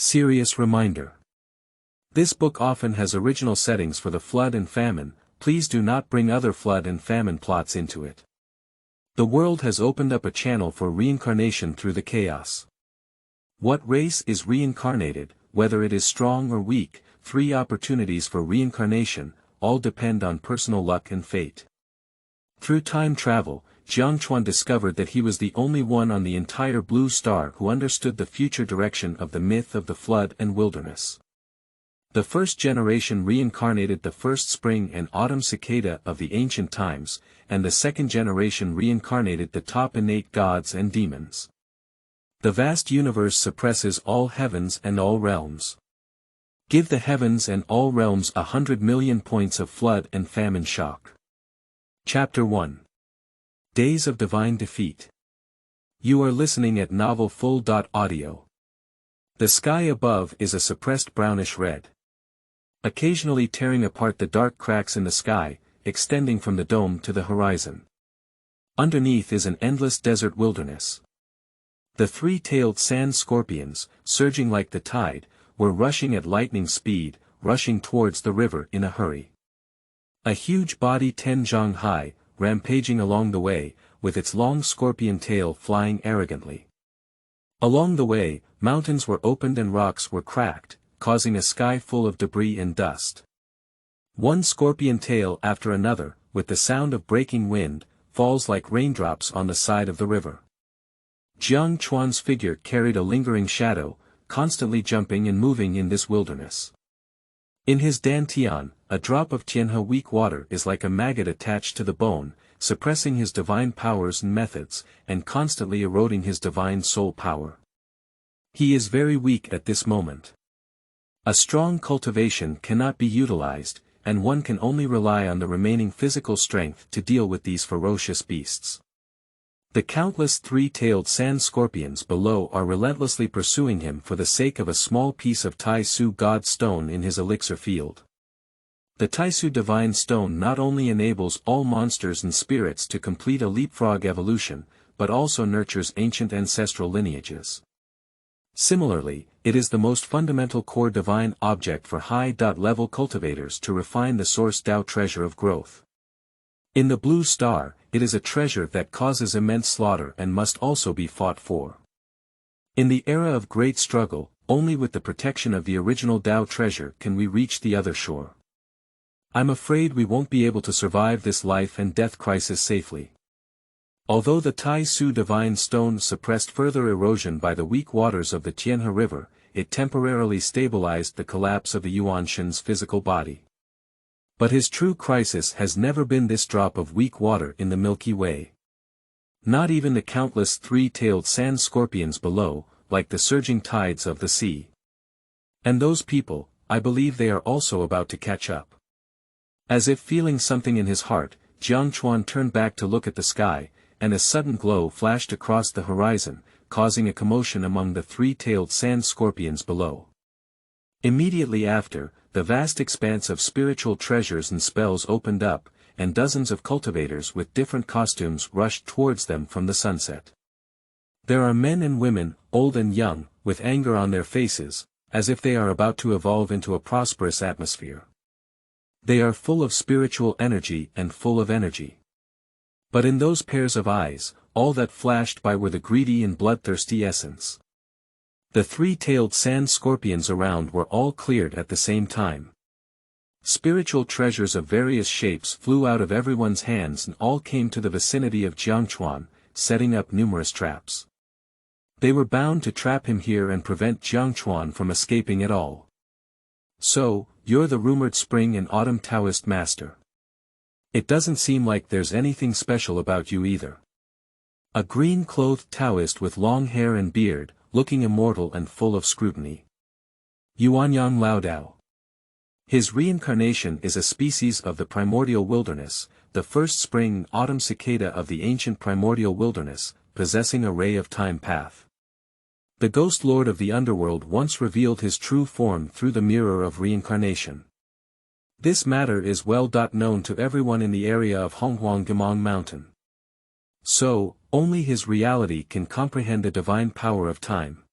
Serious reminder. This book often has original settings for the flood and famine. Please do not bring other flood and famine plots into it. The world has opened up a channel for reincarnation through the chaos. What race is reincarnated, whether it is strong or weak? 3 opportunities for reincarnation, all depend on personal luck and fate. Through time travel, Jiangchuan discovered that he was the only one on the entire blue star who understood the future direction of the myth of the flood and wilderness. The first generation reincarnated the first spring and autumn cicada of the ancient times, and the second generation reincarnated the top innate gods and demons. The vast universe suppresses all heavens and all realms. Give the heavens and all realms 100 million points of flood and famine shock. Chapter 1. Days of Divine Defeat. You are listening at Novel Full. Audio. The sky above is a suppressed brownish red. Occasionally tearing apart the dark cracks in the sky, extending from the dome to the horizon. Underneath is an endless desert wilderness. The 3-tailed sand scorpions, surging like the tide, were rushing at lightning speed, rushing towards the river in a hurry. A huge body 10 zhang high, rampaging along the way, with its long scorpion tail flying arrogantly. Along the way, mountains were opened and rocks were cracked, causing a sky full of debris and dust. One scorpion tail after another, with the sound of breaking wind, falls like raindrops on the side of the river. Jiangchuan's figure carried a lingering shadow, constantly jumping and moving in this wilderness. In his dantian, a drop of Tianhe weak water is like a maggot attached to the bone, suppressing his divine powers and methods, and constantly eroding his divine soul power. He is very weak at this moment. A strong cultivation cannot be utilized, and one can only rely on the remaining physical strength to deal with these ferocious beasts. The countless 3-tailed sand scorpions below are relentlessly pursuing him for the sake of a small piece of Taixu God stone in his elixir field. The Taixu divine stone not only enables all monsters and spirits to complete a leapfrog evolution, but also nurtures ancient ancestral lineages. Similarly, it is the most fundamental core divine object for high-level cultivators to refine the source Tao treasure of growth. In the blue star, it is a treasure that causes immense slaughter and must also be fought for. In the era of great struggle, only with the protection of the original Tao treasure can we reach the other shore. I'm afraid we won't be able to survive this life and death crisis safely. Although the Taixu divine stone suppressed further erosion by the weak waters of the Tianhe River, it temporarily stabilized the collapse of the Xuanhuan's physical body. But his true crisis has never been this drop of weak water in the Milky Way. Not even the countless 3-tailed sand scorpions below, like the surging tides of the sea. And those people, I believe they are also about to catch up. As if feeling something in his heart, Jiangchuan turned back to look at the sky, and a sudden glow flashed across the horizon, causing a commotion among the 3-tailed sand scorpions below. Immediately after, the vast expanse of spiritual treasures and spells opened up, and dozens of cultivators with different costumes rushed towards them from the sunset. There are men and women, old and young, with anger on their faces, as if they are about to evolve into a prosperous atmosphere. They are full of spiritual energy and full of energy. But in those pairs of eyes, all that flashed by were the greedy and bloodthirsty essence. The 3-tailed sand scorpions around were all cleared at the same time. Spiritual treasures of various shapes flew out of everyone's hands and all came to the vicinity of Jiangchuan, setting up numerous traps. They were bound to trap him here and prevent Jiangchuan from escaping at all. So, you're the rumored spring and autumn Taoist master. It doesn't seem like there's anything special about you either. A green-clothed Taoist with long hair and beard, looking immortal and full of scrutiny. Xuanhuan Laodao. His reincarnation is a species of the primordial wilderness, the first spring and autumn cicada of the ancient primordial wilderness, possessing a ray of time path. The ghost lord of the underworld once revealed his true form through the mirror of reincarnation. This matter is well known to everyone in the area of Xuanhuan Mountain. So, only his reality can comprehend the divine power of time.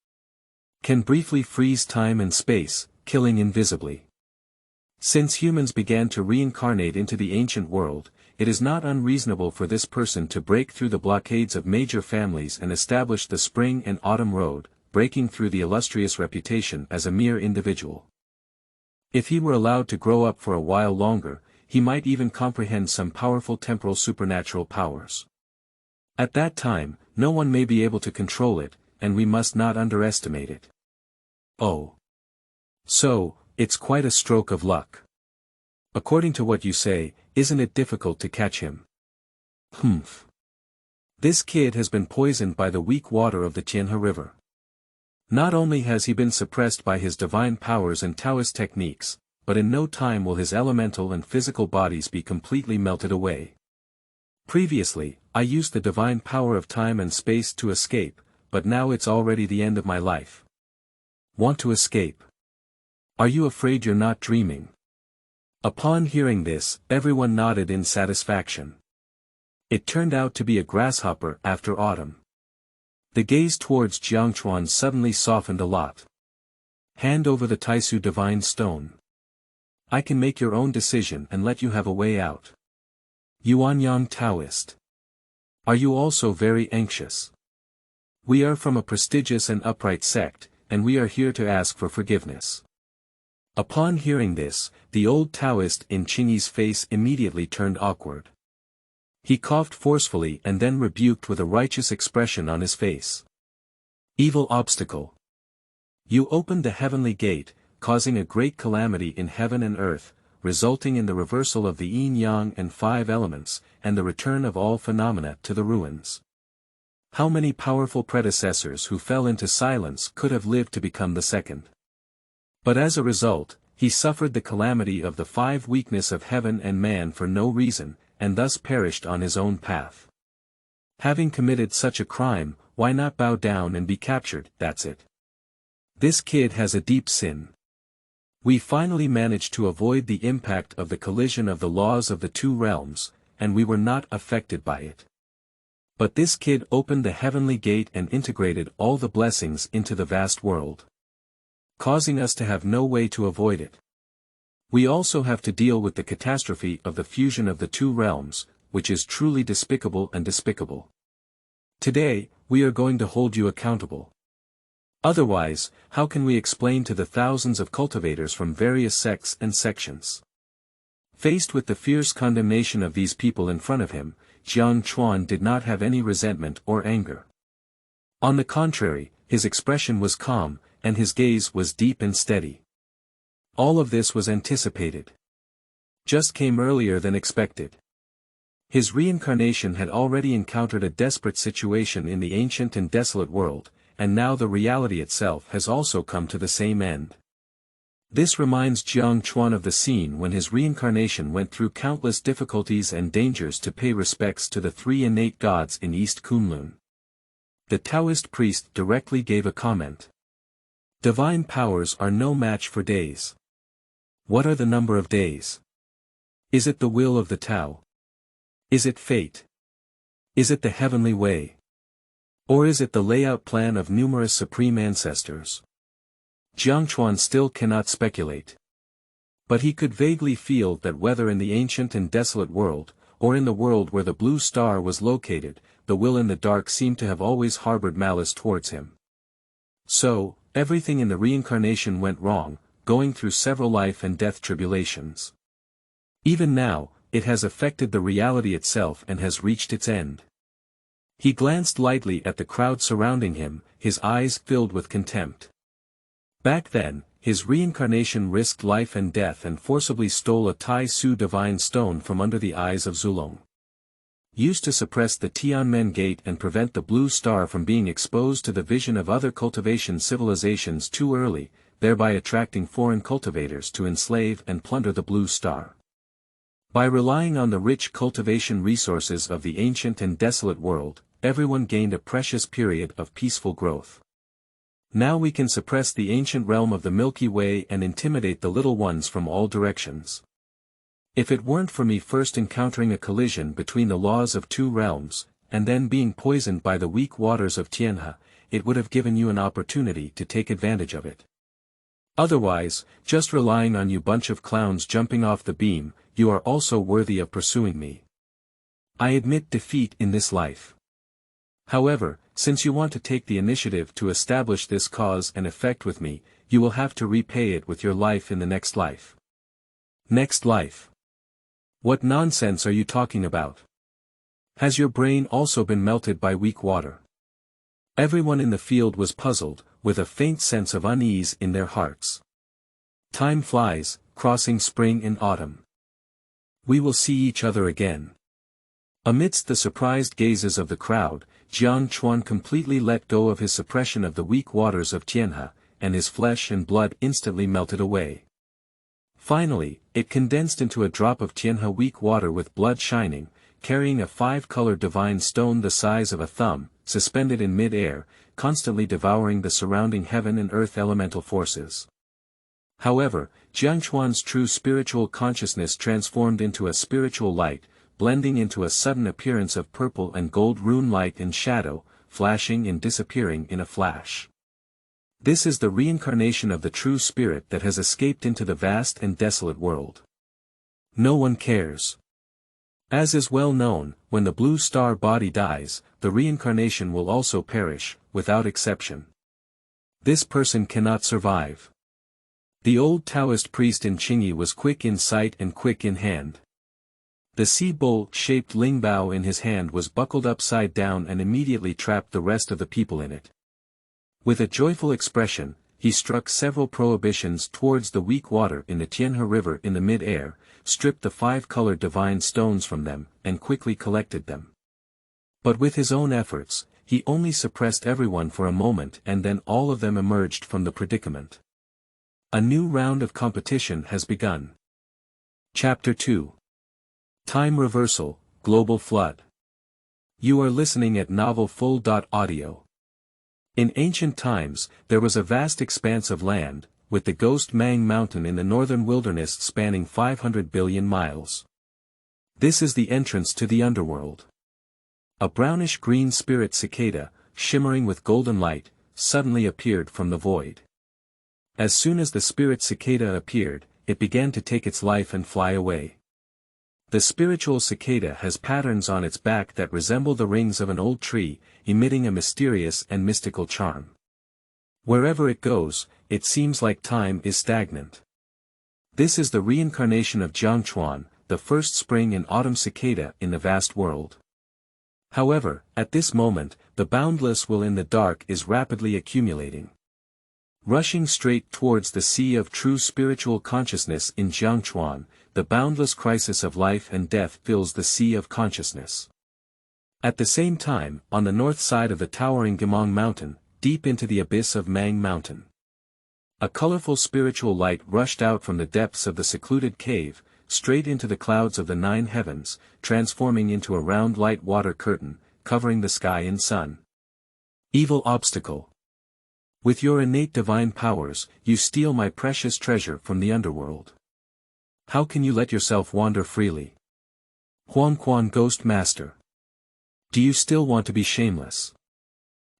Can briefly freeze time and space, killing invisibly. Since humans began to reincarnate into the ancient world, it is not unreasonable for this person to break through the blockades of major families and establish the spring and autumn road, breaking through the illustrious reputation as a mere individual. If he were allowed to grow up for a while longer, he might even comprehend some powerful temporal supernatural powers. At that time, no one may be able to control it, and we must not underestimate it. Oh. So, it's quite a stroke of luck. According to what you say, isn't it difficult to catch him? Humph. This kid has been poisoned by the weak water of the Xuanhuan River. Not only has he been suppressed by his divine powers and Taoist techniques, but in no time will his elemental and physical bodies be completely melted away. Previously, I used the divine power of time and space to escape, but now it's already the end of my life. Want to escape? Are you afraid you're not dreaming? Upon hearing this, everyone nodded in satisfaction. It turned out to be a grasshopper after autumn. The gaze towards Jiangchuan suddenly softened a lot. Hand over the Taixu divine stone. I can make your own decision and let you have a way out. Xuanhuan Taoist. Are you also very anxious? We are from a prestigious and upright sect, and we are here to ask for forgiveness. Upon hearing this, the old Taoist in Qingyi's face immediately turned awkward. He coughed forcefully and then rebuked with a righteous expression on his face. Evil obstacle. You opened the heavenly gate, causing a great calamity in heaven and earth, resulting in the reversal of the yin-yang and 5 elements, and the return of all phenomena to the ruins. How many powerful predecessors who fell into silence could have lived to become the second? But as a result, he suffered the calamity of the 5 weakness of heaven and man for no reason, and thus perished on his own path. Having committed such a crime, why not bow down and be captured? That's it. This kid has a deep sin. We finally managed to avoid the impact of the collision of the laws of the 2 realms, and we were not affected by it. But this kid opened the heavenly gate and integrated all the blessings into the vast world, causing us to have no way to avoid it. We also have to deal with the catastrophe of the fusion of the 2 realms, which is truly despicable and despicable. Today, we are going to hold you accountable. Otherwise, how can we explain to the thousands of cultivators from various sects and sections? Faced with the fierce condemnation of these people in front of him, Jiangchuan did not have any resentment or anger. On the contrary, his expression was calm, and his gaze was deep and steady. All of this was anticipated. Just came earlier than expected. His reincarnation had already encountered a desperate situation in the ancient and desolate world, and now the reality itself has also come to the same end. This reminds Jiangchuan of the scene when his reincarnation went through countless difficulties and dangers to pay respects to the 3 innate gods in East Kunlun. The Taoist priest directly gave a comment. Divine powers are no match for days. What are the number of days? Is it the will of the Tao? Is it fate? Is it the heavenly way? Or is it the layout plan of numerous supreme ancestors? Jiangchuan still cannot speculate. But he could vaguely feel that whether in the ancient and desolate world, or in the world where the blue star was located, the will in the dark seemed to have always harbored malice towards him. So, everything in the reincarnation went wrong, going through several life and death tribulations. Even now, it has affected the reality itself and has reached its end. He glanced lightly at the crowd surrounding him, his eyes filled with contempt. Back then, his reincarnation risked life and death and forcibly stole a Taixu divine stone from under the eyes of Zulong. Used to suppress the Tianmen gate and prevent the blue star from being exposed to the vision of other cultivation civilizations too early, thereby attracting foreign cultivators to enslave and plunder the blue star. By relying on the rich cultivation resources of the ancient and desolate world, everyone gained a precious period of peaceful growth. Now we can suppress the ancient realm of the Milky Way and intimidate the little ones from all directions. If it weren't for me first encountering a collision between the laws of 2 realms, and then being poisoned by the weak waters of Tianhe, it would have given you an opportunity to take advantage of it. Otherwise, just relying on you bunch of clowns jumping off the beam, you are also worthy of pursuing me. I admit defeat in this life. However, since you want to take the initiative to establish this cause and effect with me, you will have to repay it with your life in the next life. Next life? What nonsense are you talking about? Has your brain also been melted by weak water? Everyone in the field was puzzled, with a faint sense of unease in their hearts. Time flies, crossing spring and autumn. We will see each other again. Amidst the surprised gazes of the crowd, Jiangchuan completely let go of his suppression of the weak waters of Tianhe, and his flesh and blood instantly melted away. Finally, it condensed into a drop of Tianhe weak water with blood shining, carrying a 5-colored divine stone the size of a thumb, suspended in mid-air, constantly devouring the surrounding heaven and earth elemental forces. However, Jiangchuan's true spiritual consciousness transformed into a spiritual light, blending into a sudden appearance of purple and gold rune light and shadow, flashing and disappearing in a flash. This is the reincarnation of the true spirit that has escaped into the vast and desolate world. No one cares. As is well known, when the blue star body dies, the reincarnation will also perish, without exception. This person cannot survive. The old Taoist priest in Qingyi was quick in sight and quick in hand. The sea bowl-shaped lingbao in his hand was buckled upside down and immediately trapped the rest of the people in it. With a joyful expression, he struck several prohibitions towards the weak water in the Tianhe River in the mid-air, stripped the 5-colored divine stones from them, and quickly collected them. But with his own efforts, he only suppressed everyone for a moment and then all of them emerged from the predicament. A new round of competition has begun. Chapter 2. Time Reversal, Global Flood. You are listening at novelfull.audio. In ancient times, there was a vast expanse of land, with the ghost Mang Mountain in the northern wilderness spanning 500 billion miles. This is the entrance to the underworld. A brownish-green spirit cicada, shimmering with golden light, suddenly appeared from the void. As soon as the spirit cicada appeared, it began to take its life and fly away. The spiritual cicada has patterns on its back that resemble the rings of an old tree, emitting a mysterious and mystical charm. Wherever it goes, it seems like time is stagnant. This is the reincarnation of Jiangchuan, the first spring and autumn cicada in the vast world. However, at this moment, the boundless will in the dark is rapidly accumulating. Rushing straight towards the sea of true spiritual consciousness in Jiangchuan, the boundless crisis of life and death fills the sea of consciousness. At the same time, on the north side of the towering Gemong Mountain, deep into the abyss of Mang Mountain, a colorful spiritual light rushed out from the depths of the secluded cave, straight into the clouds of the 9 heavens, transforming into a round light water curtain, covering the sky and sun. Evil obstacle. With your innate divine powers, you steal my precious treasure from the underworld. How can you let yourself wander freely? Xuanhuan Ghost Master. Do you still want to be shameless?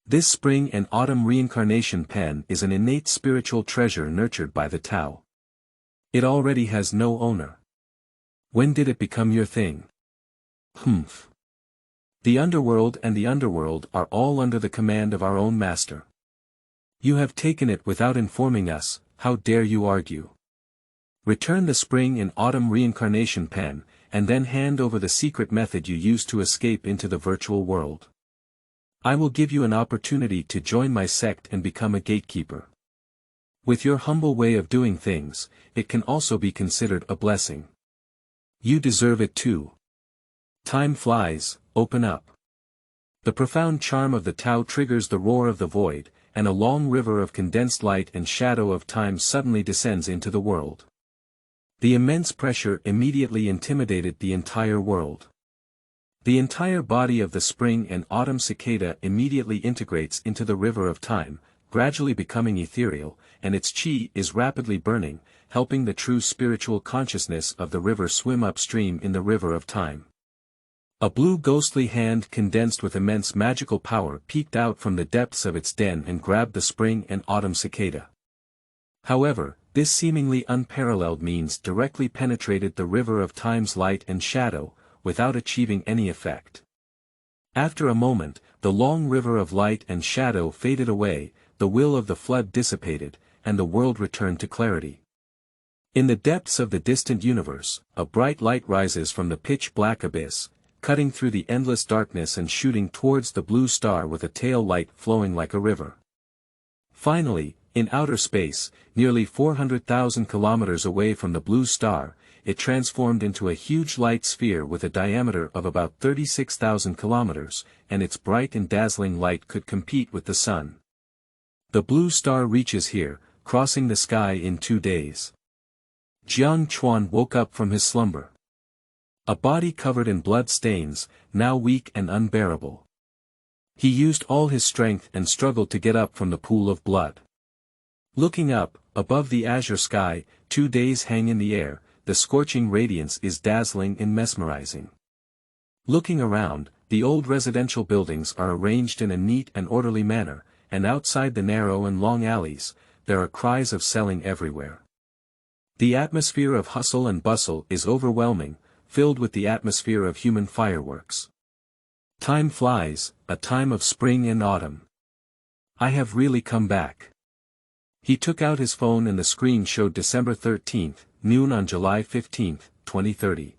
This spring and autumn reincarnation pen is an innate spiritual treasure nurtured by the Tao. It already has no owner. When did it become your thing? Humph. The underworld and the underworld are all under the command of our own master. You have taken it without informing us, how dare you argue? Return the spring and autumn reincarnation pen, and then hand over the secret method you used to escape into the virtual world. I will give you an opportunity to join my sect and become a gatekeeper. With your humble way of doing things, it can also be considered a blessing. You deserve it too. Time flies, open up. The profound charm of the Tao triggers the roar of the void, and a long river of condensed light and shadow of time suddenly descends into the world. The immense pressure immediately intimidated the entire world. The entire body of the spring and autumn cicada immediately integrates into the river of time, gradually becoming ethereal, and its chi is rapidly burning, helping the true spiritual consciousness of the river swim upstream in the river of time. A blue ghostly hand condensed with immense magical power peeked out from the depths of its den and grabbed the spring and autumn cicada. However, this seemingly unparalleled means directly penetrated the river of time's light and shadow, without achieving any effect. After a moment, the long river of light and shadow faded away, the will of the flood dissipated, and the world returned to clarity. In the depths of the distant universe, a bright light rises from the pitch-black abyss, cutting through the endless darkness and shooting towards the blue star with a tail light flowing like a river. Finally, in outer space, nearly 400,000 kilometers away from the blue star, it transformed into a huge light sphere with a diameter of about 36,000 kilometers, and its bright and dazzling light could compete with the sun. The blue star reaches here, crossing the sky in 2 days. Jiangchuan woke up from his slumber. A body covered in blood stains, now weak and unbearable. He used all his strength and struggled to get up from the pool of blood. Looking up, above the azure sky, 2 days hang in the air, the scorching radiance is dazzling and mesmerizing. Looking around, the old residential buildings are arranged in a neat and orderly manner, and outside the narrow and long alleys, there are cries of selling everywhere. The atmosphere of hustle and bustle is overwhelming, filled with the atmosphere of human fireworks. Time flies, a time of spring and autumn. I have really come back. He took out his phone and the screen showed December 13th, noon on July 15th, 2030.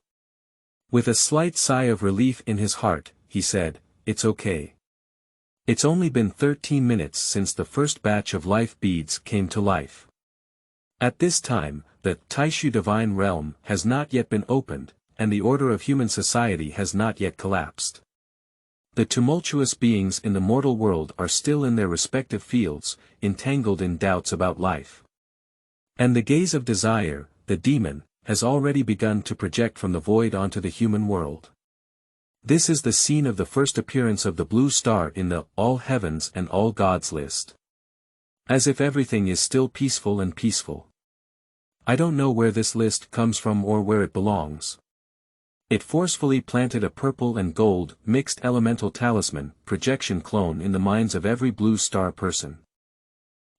With a slight sigh of relief in his heart, he said, "It's okay. It's only been 13 minutes since the first batch of life beads came to life. At this time, the Taixu divine realm has not yet been opened, and the order of human society has not yet collapsed. The tumultuous beings in the mortal world are still in their respective fields, entangled in doubts about life. And the gaze of desire, the demon, has already begun to project from the void onto the human world. This is the scene of the first appearance of the blue star in the all heavens and all gods list. As if everything is still peaceful and peaceful. I don't know where this list comes from or where it belongs. It forcefully planted a purple and gold mixed elemental talisman projection clone in the minds of every blue star person.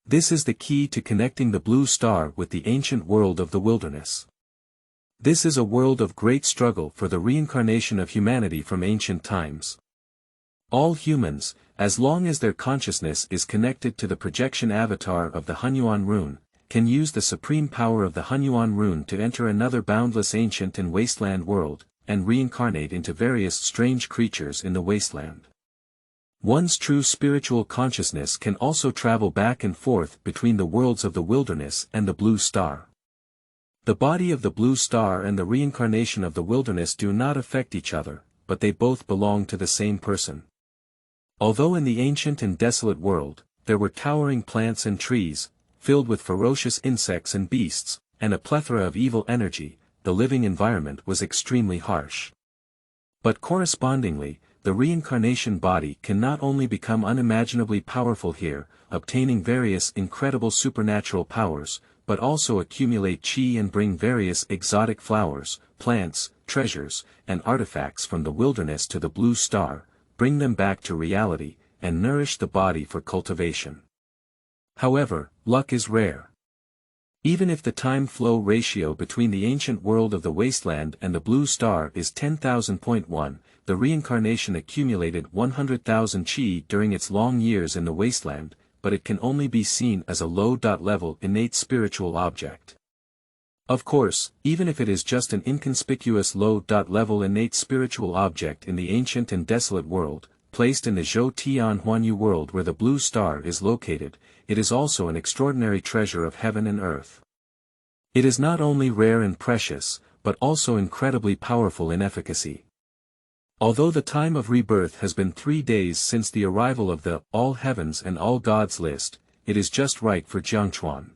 This is the key to connecting the blue star with the ancient world of the wilderness. This is a world of great struggle for the reincarnation of humanity from ancient times. All humans, as long as their consciousness is connected to the projection avatar of the Xuanhuan rune, can use the supreme power of the Xuanhuan rune to enter another boundless ancient and wasteland world, and reincarnate into various strange creatures in the wasteland. One's true spiritual consciousness can also travel back and forth between the worlds of the wilderness and the blue star. The body of the blue star and the reincarnation of the wilderness do not affect each other, but they both belong to the same person. Although in the ancient and desolate world, there were towering plants and trees, filled with ferocious insects and beasts, and a plethora of evil energy, the living environment was extremely harsh. But correspondingly, the reincarnation body can not only become unimaginably powerful here, obtaining various incredible supernatural powers, but also accumulate chi and bring various exotic flowers, plants, treasures, and artifacts from the wilderness to the blue star, bring them back to reality, and nourish the body for cultivation. However, luck is rare. Even if the time-flow ratio between the ancient world of the wasteland and the blue star is 10,000.1, the reincarnation accumulated 100,000 chi during its long years in the wasteland, but it can only be seen as a low-level innate spiritual object. Of course, even if it is just an inconspicuous low-level innate spiritual object in the ancient and desolate world, placed in the Xuanhuan world where the blue star is located, it is also an extraordinary treasure of heaven and earth. It is not only rare and precious, but also incredibly powerful in efficacy. Although the time of rebirth has been 3 days since the arrival of the all heavens and all gods list, it is just right for Jiangchuan.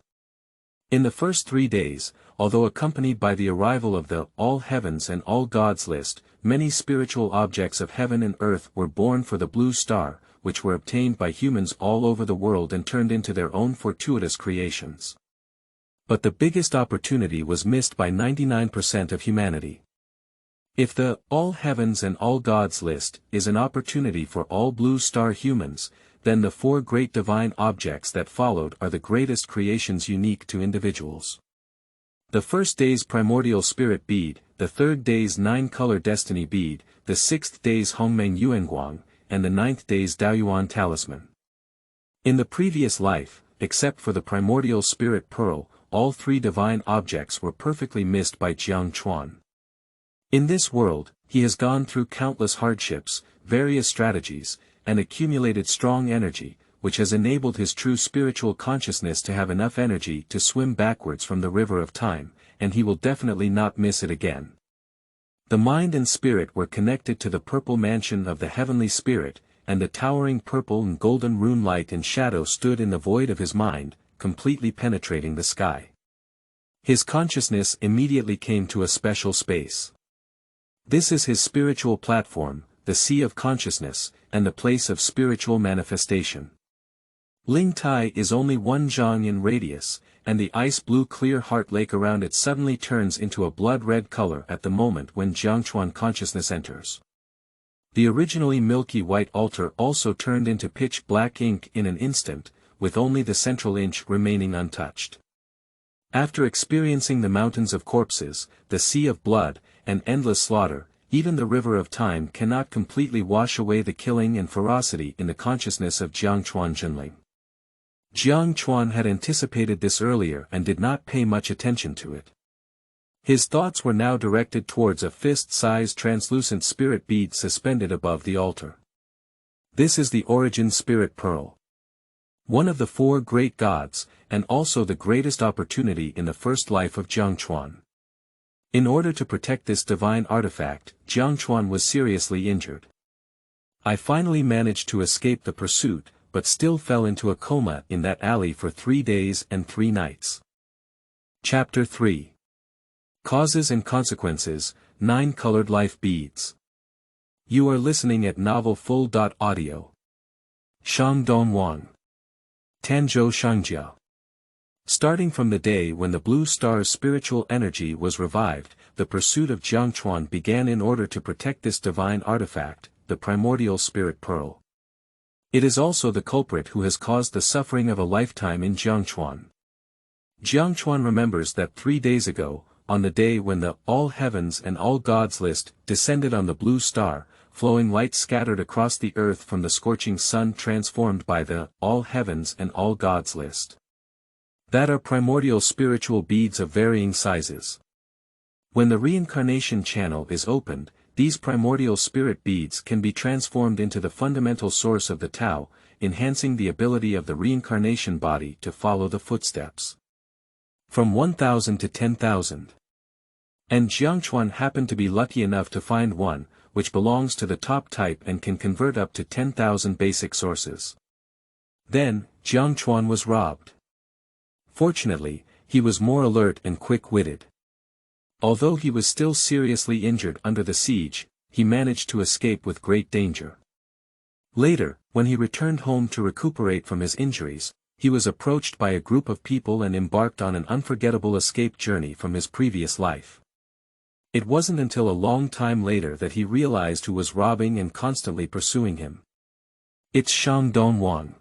In the first 3 days, although accompanied by the arrival of the all heavens and all gods list, many spiritual objects of heaven and earth were born for the blue star, which were obtained by humans all over the world and turned into their own fortuitous creations. But the biggest opportunity was missed by 99% of humanity. If the all heavens and all gods list is an opportunity for all blue star humans, then the four great divine objects that followed are the greatest creations unique to individuals. The first day's primordial spirit bead, the third day's 9-color destiny bead, the sixth day's Hongmeng Yuanguang, and the ninth day's Daoyuan talisman. In the previous life, except for the primordial spirit pearl, all three divine objects were perfectly missed by Jiangchuan. In this world, he has gone through countless hardships, various strategies, and accumulated strong energy, which has enabled his true spiritual consciousness to have enough energy to swim backwards from the river of time, and he will definitely not miss it again. The mind and spirit were connected to the purple mansion of the heavenly spirit, and the towering purple and golden rune light and shadow stood in the void of his mind, completely penetrating the sky. His consciousness immediately came to a special space. This is his spiritual platform, the sea of consciousness, and the place of spiritual manifestation. Ling Tai is only 1 zhang in radius, and the ice-blue clear heart lake around it suddenly turns into a blood-red color at the moment when Jiangchuan consciousness enters. The originally milky white altar also turned into pitch-black ink in an instant, with only the central inch remaining untouched. After experiencing the mountains of corpses, the sea of blood, and endless slaughter, even the river of time cannot completely wash away the killing and ferocity in the consciousness of Jiangchuan Zhenling. Jiangchuan had anticipated this earlier and did not pay much attention to it. His thoughts were now directed towards a fist-sized translucent spirit bead suspended above the altar. This is the origin spirit pearl. One of the four great gods, and also the greatest opportunity in the first life of Jiangchuan. In order to protect this divine artifact, Jiangchuan was seriously injured. I finally managed to escape the pursuit, but still fell into a coma in that alley for 3 days and 3 nights. Chapter 3. Causes and Consequences, 9-Colored Life Beads. You are listening at novelfull.audio. Shangdong Wang. Tanzhou Shangjia. Starting from the day when the blue star's spiritual energy was revived, the pursuit of Jiangchuan began in order to protect this divine artifact, the primordial spirit pearl. It is also the culprit who has caused the suffering of a lifetime in Jiangchuan. Jiangchuan remembers that 3 days ago, on the day when the all heavens and all gods list descended on the blue star, flowing light scattered across the earth from the scorching sun transformed by the all heavens and all gods list. That are primordial spiritual beads of varying sizes. When the reincarnation channel is opened, these primordial spirit beads can be transformed into the fundamental source of the Tao, enhancing the ability of the reincarnation body to follow the footsteps. From 1,000 to 10,000. And Jiangchuan happened to be lucky enough to find one, which belongs to the top type and can convert up to 10,000 basic sources. Then, Jiangchuan was robbed. Fortunately, he was more alert and quick-witted. Although he was still seriously injured under the siege, he managed to escape with great danger. Later, when he returned home to recuperate from his injuries, he was approached by a group of people and embarked on an unforgettable escape journey from his previous life. It wasn't until a long time later that he realized who was robbing and constantly pursuing him. It's Shangdong Wang.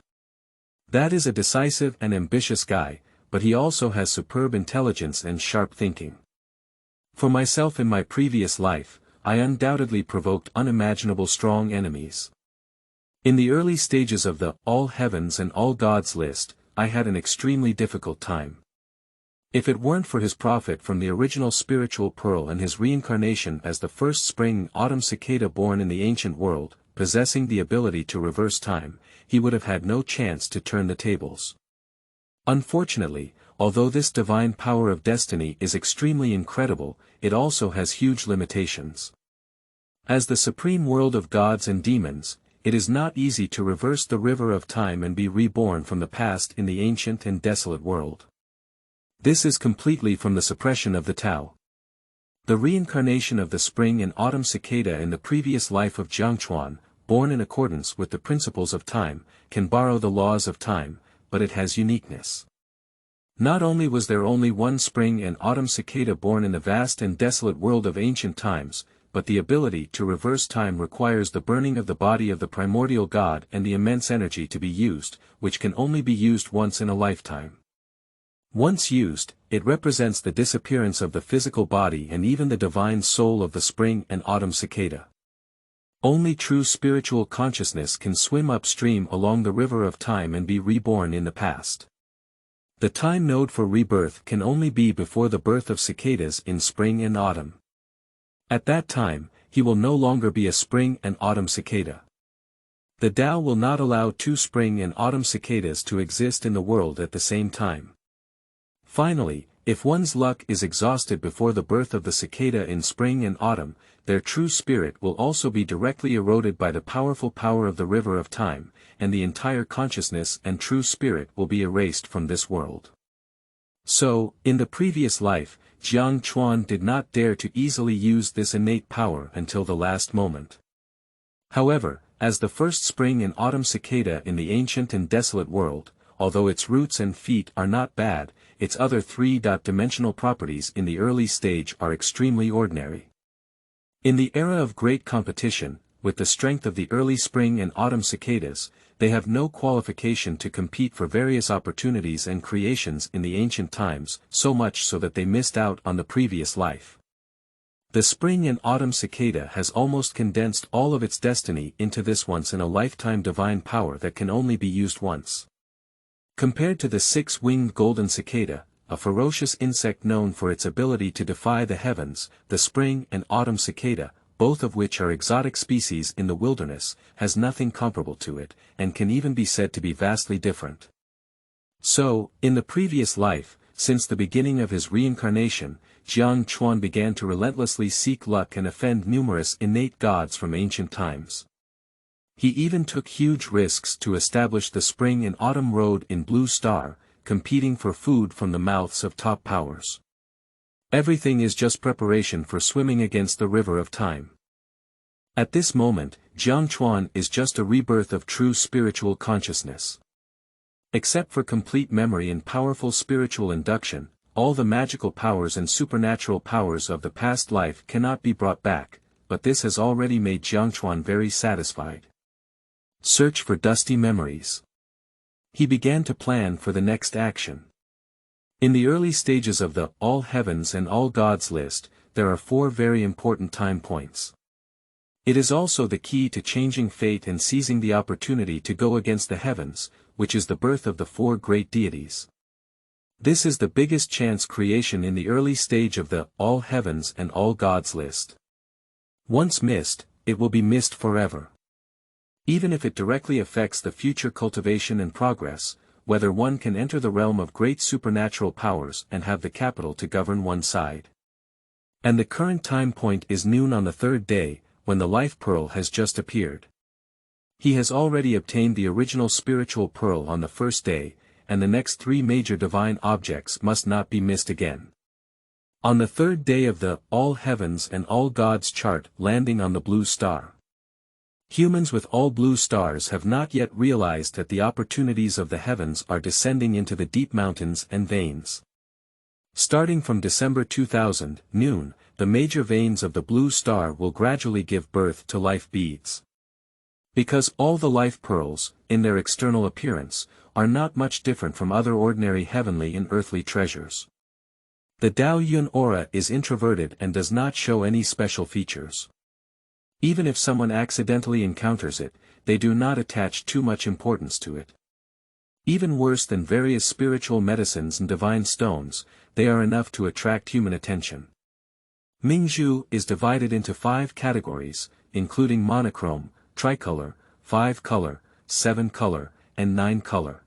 That is a decisive and ambitious guy, but he also has superb intelligence and sharp thinking. For myself in my previous life, I undoubtedly provoked unimaginable strong enemies. In the early stages of the all heavens and all gods list, I had an extremely difficult time. If it weren't for his profit from the original spiritual pearl and his reincarnation as the first spring autumn cicada born in the ancient world, possessing the ability to reverse time, he would have had no chance to turn the tables. Unfortunately, although this divine power of destiny is extremely incredible, it also has huge limitations. As the supreme world of gods and demons, it is not easy to reverse the river of time and be reborn from the past in the ancient and desolate world. This is completely from the suppression of the Tao. The reincarnation of the spring and autumn cicada in the previous life of Jiangchuan, born in accordance with the principles of time, can borrow the laws of time, but it has uniqueness. Not only was there only one spring and autumn cicada born in the vast and desolate world of ancient times, but the ability to reverse time requires the burning of the body of the primordial god and the immense energy to be used, which can only be used once in a lifetime. Once used, it represents the disappearance of the physical body and even the divine soul of the spring and autumn cicada. Only true spiritual consciousness can swim upstream along the river of time and be reborn in the past. The time node for rebirth can only be before the birth of cicadas in spring and autumn. At that time, he will no longer be a spring and autumn cicada. The Tao will not allow two spring and autumn cicadas to exist in the world at the same time. Finally, if one's luck is exhausted before the birth of the cicada in spring and autumn, their true spirit will also be directly eroded by the powerful power of the river of time, and the entire consciousness and true spirit will be erased from this world. So, in the previous life, Jiangchuan did not dare to easily use this innate power until the last moment. However, as the first spring and autumn cicada in the ancient and desolate world, although its roots and feet are not bad, its other three-dimensional properties in the early stage are extremely ordinary. In the era of great competition, with the strength of the early spring and autumn cicadas, they have no qualification to compete for various opportunities and creations in the ancient times, so much so that they missed out on the previous life. The spring and autumn cicada has almost condensed all of its destiny into this once-in-a-lifetime divine power that can only be used once. Compared to the six-winged golden cicada, a ferocious insect known for its ability to defy the heavens, the spring and autumn cicada, both of which are exotic species in the wilderness, has nothing comparable to it, and can even be said to be vastly different. So, in the previous life, since the beginning of his reincarnation, Jiangchuan began to relentlessly seek luck and offend numerous innate gods from ancient times. He even took huge risks to establish the spring and autumn road in Blue Star, competing for food from the mouths of top powers. Everything is just preparation for swimming against the river of time. At this moment, Jiangchuan is just a rebirth of true spiritual consciousness. Except for complete memory and powerful spiritual induction, all the magical powers and supernatural powers of the past life cannot be brought back, but this has already made Jiangchuan very satisfied. Search for dusty memories. He began to plan for the next action. In the early stages of the All Heavens and All Gods list, there are 4 very important time points. It is also the key to changing fate and seizing the opportunity to go against the heavens, which is the birth of the 4 great deities. This is the biggest chance creation in the early stage of the All Heavens and All Gods list. Once missed, it will be missed forever. Even if it directly affects the future cultivation and progress, whether one can enter the realm of great supernatural powers and have the capital to govern one side. And the current time point is noon on the 3rd day, when the life pearl has just appeared. He has already obtained the original spiritual pearl on the 1st day, and the next 3 major divine objects must not be missed again. On the 3rd day of the All Heavens and All Gods chart landing on the Blue Star. Humans with all blue stars have not yet realized that the opportunities of the heavens are descending into the deep mountains and veins. Starting from December 2000, noon, the major veins of the blue star will gradually give birth to life beads. Because all the life pearls, in their external appearance, are not much different from other ordinary heavenly and earthly treasures. The Tao Yun aura is introverted and does not show any special features. Even if someone accidentally encounters it, they do not attach too much importance to it. Even worse than various spiritual medicines and divine stones, they are enough to attract human attention. Mingzhu is divided into 5 categories, including monochrome, tricolor, 5-color, 7-color, and 9-color.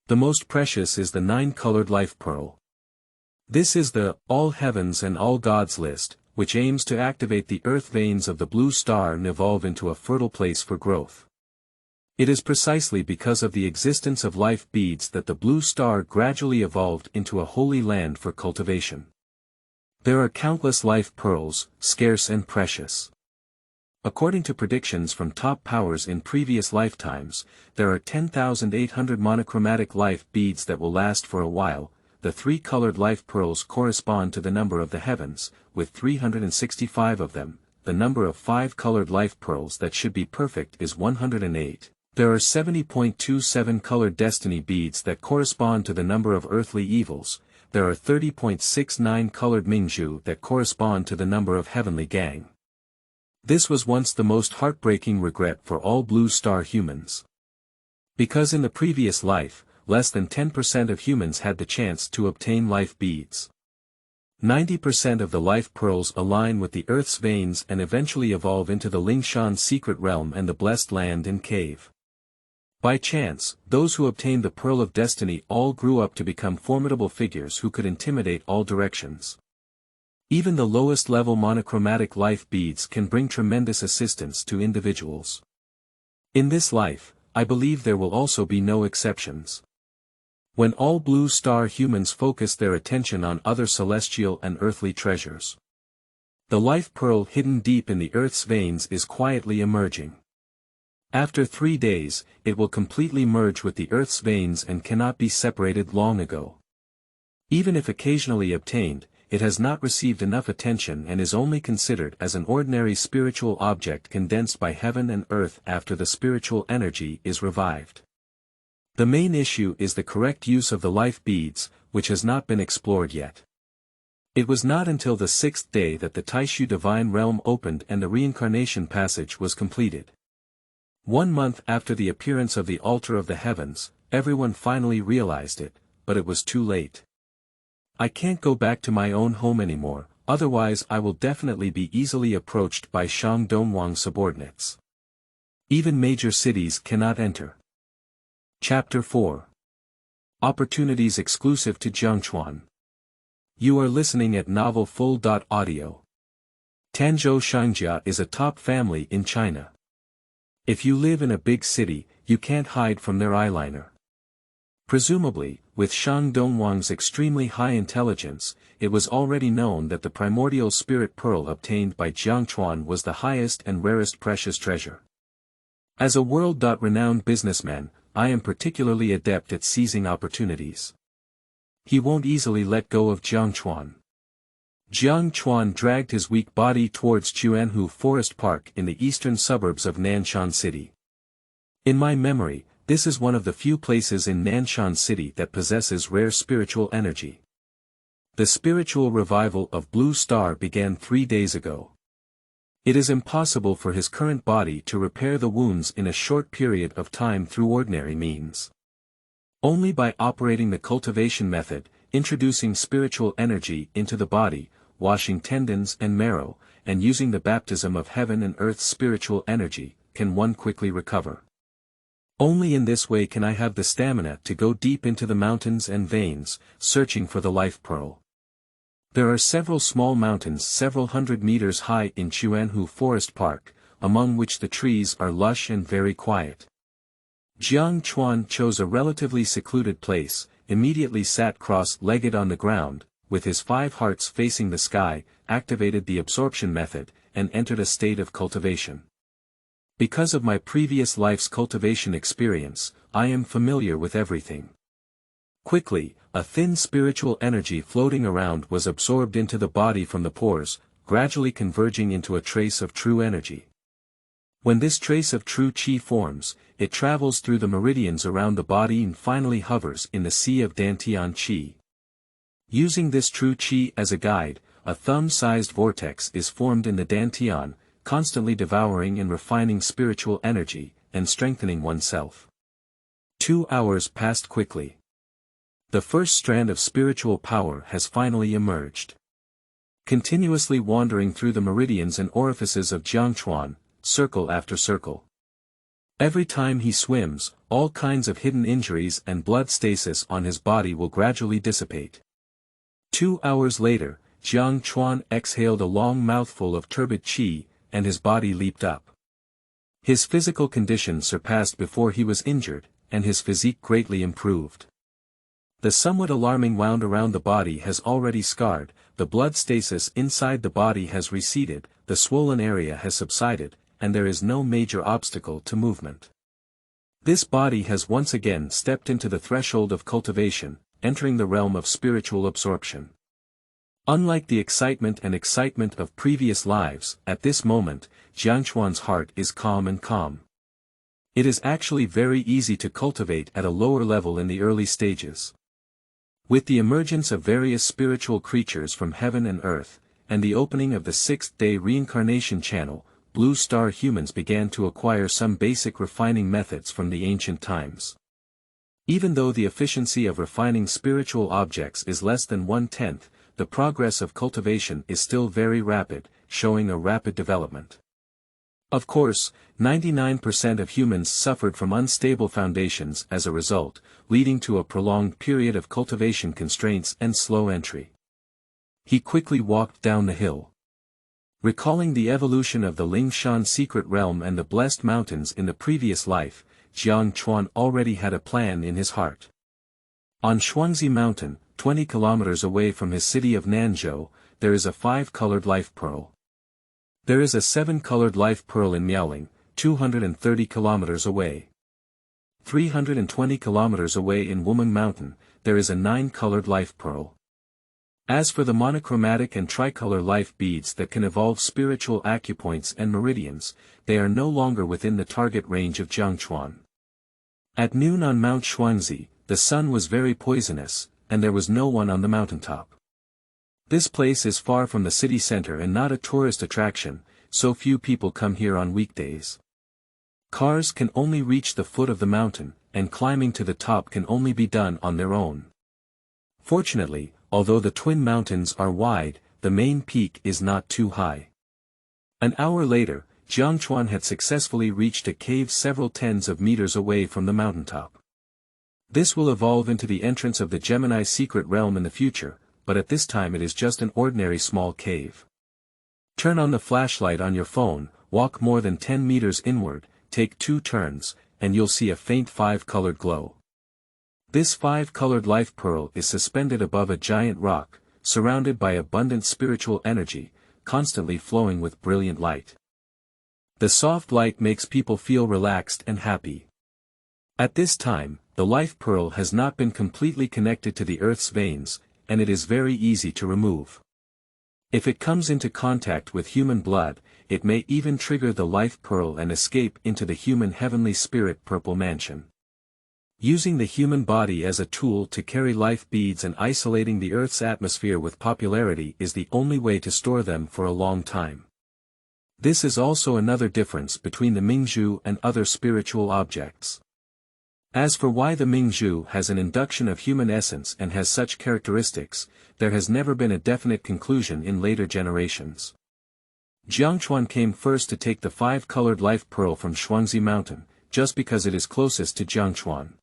The most precious is the 9-colored life pearl. This is the All Heavens and All Gods list, which aims to activate the earth veins of the blue star and evolve into a fertile place for growth. It is precisely because of the existence of life beads that the blue star gradually evolved into a holy land for cultivation. There are countless life pearls, scarce and precious. According to predictions from top powers in previous lifetimes, there are 10,800 monochromatic life beads that will last for a while. The 3-colored life pearls correspond to the number of the heavens, with 365 of them, the number of 5-colored life pearls that should be perfect is 108. There are 70.27 colored destiny beads that correspond to the number of earthly evils. There are 30.69 colored Mingzhu that correspond to the number of heavenly gang. This was once the most heartbreaking regret for all blue star humans. Because in the previous life, less than 10% of humans had the chance to obtain life beads. 90% of the life pearls align with the Earth's veins and eventually evolve into the Lingshan secret realm and the blessed land and cave. By chance, those who obtained the Pearl of Destiny all grew up to become formidable figures who could intimidate all directions. Even the lowest level monochromatic life beads can bring tremendous assistance to individuals. In this life, I believe there will also be no exceptions. When all blue star humans focus their attention on other celestial and earthly treasures. The life pearl hidden deep in the Earth's veins is quietly emerging. After 3 days, it will completely merge with the Earth's veins and cannot be separated long ago. Even if occasionally obtained, it has not received enough attention and is only considered as an ordinary spiritual object condensed by heaven and earth after the spiritual energy is revived. The main issue is the correct use of the life beads, which has not been explored yet. It was not until the 6th day that the Taixu divine realm opened and the reincarnation passage was completed. 1 month after the appearance of the altar of the heavens, everyone finally realized it, but it was too late. I can't go back to my own home anymore, otherwise I will definitely be easily approached by Xuanhuan subordinates. Even major cities cannot enter. Chapter 4. Opportunities exclusive to Jiangchuan. You are listening at novelfull.audio. Tanzhou Shangjia is a top family in China. If you live in a big city, you can't hide from their eyeliner. Presumably, with Shang Dongwang's extremely high intelligence, it was already known that the primordial spirit pearl obtained by Jiangchuan was the highest and rarest precious treasure. As a world-renowned businessman, I am particularly adept at seizing opportunities. He won't easily let go of Jiangchuan. Jiangchuan dragged his weak body towards Xuanhuan Forest Park in the eastern suburbs of Nanshan City. In my memory, this is one of the few places in Nanshan City that possesses rare spiritual energy. The spiritual revival of Blue Star began 3 days ago. It is impossible for his current body to repair the wounds in a short period of time through ordinary means. Only by operating the cultivation method, introducing spiritual energy into the body, washing tendons and marrow, and using the baptism of heaven and earth's spiritual energy, can one quickly recover. Only in this way can I have the stamina to go deep into the mountains and veins, searching for the life pearl. There are several small mountains several hundred meters high in Xuanhuan Forest Park, among which the trees are lush and very quiet. Jiangchuan chose a relatively secluded place, immediately sat cross-legged on the ground, with his 5 hearts facing the sky, activated the absorption method, and entered a state of cultivation. Because of my previous life's cultivation experience, I am familiar with everything. Quickly, a thin spiritual energy floating around was absorbed into the body from the pores, gradually converging into a trace of true energy. When this trace of true qi forms, it travels through the meridians around the body and finally hovers in the sea of Dantian qi. Using this true qi as a guide, a thumb-sized vortex is formed in the Dantian, constantly devouring and refining spiritual energy, and strengthening oneself. 2 hours passed quickly. The first strand of spiritual power has finally emerged. Continuously wandering through the meridians and orifices of Jiangchuan, circle after circle. Every time he swims, all kinds of hidden injuries and blood stasis on his body will gradually dissipate. 2 hours later, Jiangchuan exhaled a long mouthful of turbid qi, and his body leaped up. His physical condition surpassed before he was injured, and his physique greatly improved. The somewhat alarming wound around the body has already scarred, the blood stasis inside the body has receded, the swollen area has subsided, and there is no major obstacle to movement. This body has once again stepped into the threshold of cultivation, entering the realm of spiritual absorption. Unlike the excitement of previous lives, at this moment, Jiangchuan's heart is calm and calm. It is actually very easy to cultivate at a lower level in the early stages. With the emergence of various spiritual creatures from heaven and earth, and the opening of the sixth-day reincarnation channel, blue star humans began to acquire some basic refining methods from the ancient times. Even though the efficiency of refining spiritual objects is less than 1/10, the progress of cultivation is still very rapid, showing a rapid development. Of course, 99% of humans suffered from unstable foundations as a result, leading to a prolonged period of cultivation constraints and slow entry. He quickly walked down the hill. Recalling the evolution of the Lingshan secret realm and the blessed mountains in the previous life, Jiangchuan already had a plan in his heart. On Shuangzi Mountain, 20 kilometers away from his city of Nanzhou, there is a 5-colored life pearl. There is a 7-colored life pearl in Miaoling, 230 kilometers away. 320 kilometers away in Wuming Mountain, there is a 9-colored life pearl. As for the monochromatic and tricolor life beads that can evolve spiritual acupoints and meridians, they are no longer within the target range of Jiangchuan. At noon on Mount Shuangzi, the sun was very poisonous, and there was no one on the mountaintop. This place is far from the city center and not a tourist attraction, so few people come here on weekdays. Cars can only reach the foot of the mountain, and climbing to the top can only be done on their own. Fortunately, although the twin mountains are wide, the main peak is not too high. An hour later, Jiangchuan had successfully reached a cave several tens of meters away from the mountaintop. This will evolve into the entrance of the Gemini secret realm in the future, but at this time it is just an ordinary small cave. Turn on the flashlight on your phone, walk more than 10 meters inward, take 2 turns, and you'll see a faint 5-colored glow. This 5-colored life pearl is suspended above a giant rock, surrounded by abundant spiritual energy, constantly flowing with brilliant light. The soft light makes people feel relaxed and happy. At this time, the life pearl has not been completely connected to the earth's veins, and it is very easy to remove. If it comes into contact with human blood, it may even trigger the life pearl and escape into the human heavenly spirit purple mansion. Using the human body as a tool to carry life beads and isolating the Earth's atmosphere with popularity is the only way to store them for a long time. This is also another difference between the Mingzhu and other spiritual objects. As for why the Mingzhu has an induction of human essence and has such characteristics, there has never been a definite conclusion in later generations. Jiangchuan came first to take the 5-colored life pearl from Shuangzi Mountain, just because it is closest to Jiangchuan.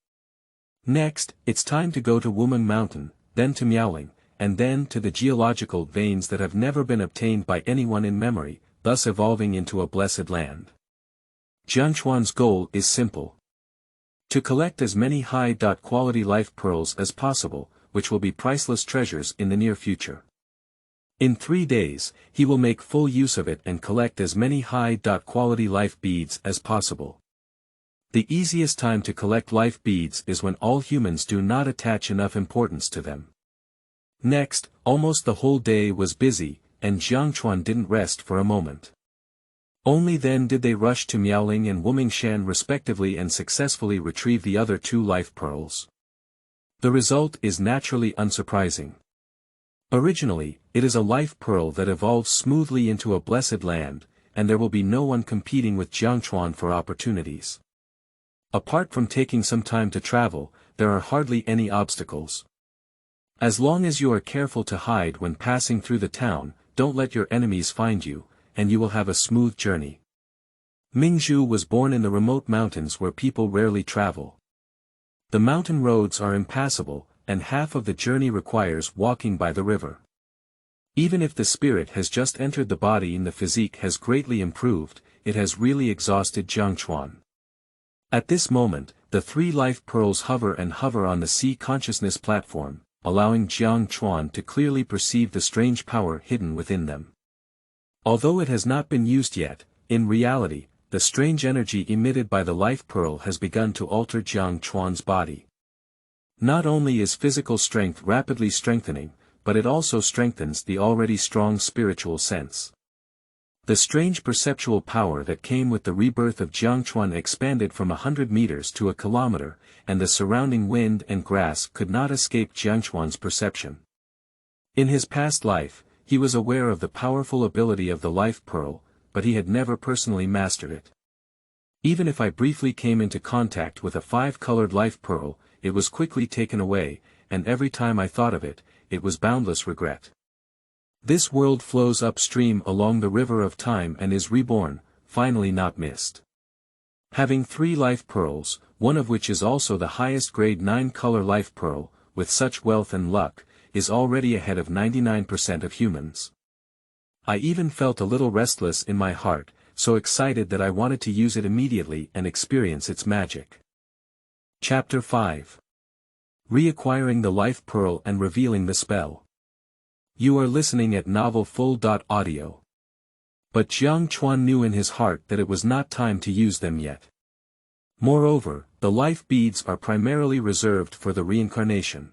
Next, it's time to go to Wuming Mountain, then to Miaoling, and then to the geological veins that have never been obtained by anyone in memory, thus evolving into a blessed land. Jiangchuan's goal is simple. To collect as many high-quality life pearls as possible, which will be priceless treasures in the near future. In 3 days, he will make full use of it and collect as many high-quality life beads as possible. The easiest time to collect life beads is when all humans do not attach enough importance to them. Next, almost the whole day was busy, and Jiangchuan didn't rest for a moment. Only then did they rush to Miaoling and Wumingshan respectively and successfully retrieve the other 2 life pearls. The result is naturally unsurprising. Originally, it is a life pearl that evolves smoothly into a blessed land, and there will be no one competing with Jiangchuan for opportunities. Apart from taking some time to travel, there are hardly any obstacles. As long as you are careful to hide when passing through the town, don't let your enemies find you, and you will have a smooth journey. Mingzhu was born in the remote mountains where people rarely travel. The mountain roads are impassable, and half of the journey requires walking by the river. Even if the spirit has just entered the body and the physique has greatly improved, it has really exhausted Jiangchuan. At this moment, the 3 life pearls hover on the sea consciousness platform, allowing Jiangchuan to clearly perceive the strange power hidden within them. Although it has not been used yet, in reality, the strange energy emitted by the life pearl has begun to alter Jiangchuan's body. Not only is physical strength rapidly strengthening, but it also strengthens the already strong spiritual sense. The strange perceptual power that came with the rebirth of Jiangchuan expanded from 100 meters to a kilometer, and the surrounding wind and grass could not escape Jiangchuan's perception. In his past life, he was aware of the powerful ability of the life pearl, but he had never personally mastered it. Even if I briefly came into contact with a 5-colored life pearl, it was quickly taken away, and every time I thought of it, it was boundless regret. This world flows upstream along the river of time and is reborn, finally not missed. Having 3 life pearls, one of which is also the highest grade 9-color life pearl, with such wealth and luck, is already ahead of 99% of humans. I even felt a little restless in my heart, so excited that I wanted to use it immediately and experience its magic. Chapter 5. Reacquiring the Life Pearl and Revealing the Spell. You are listening at novelfull.audio. But Jiangchuan knew in his heart that it was not time to use them yet. Moreover, the life beads are primarily reserved for the reincarnation.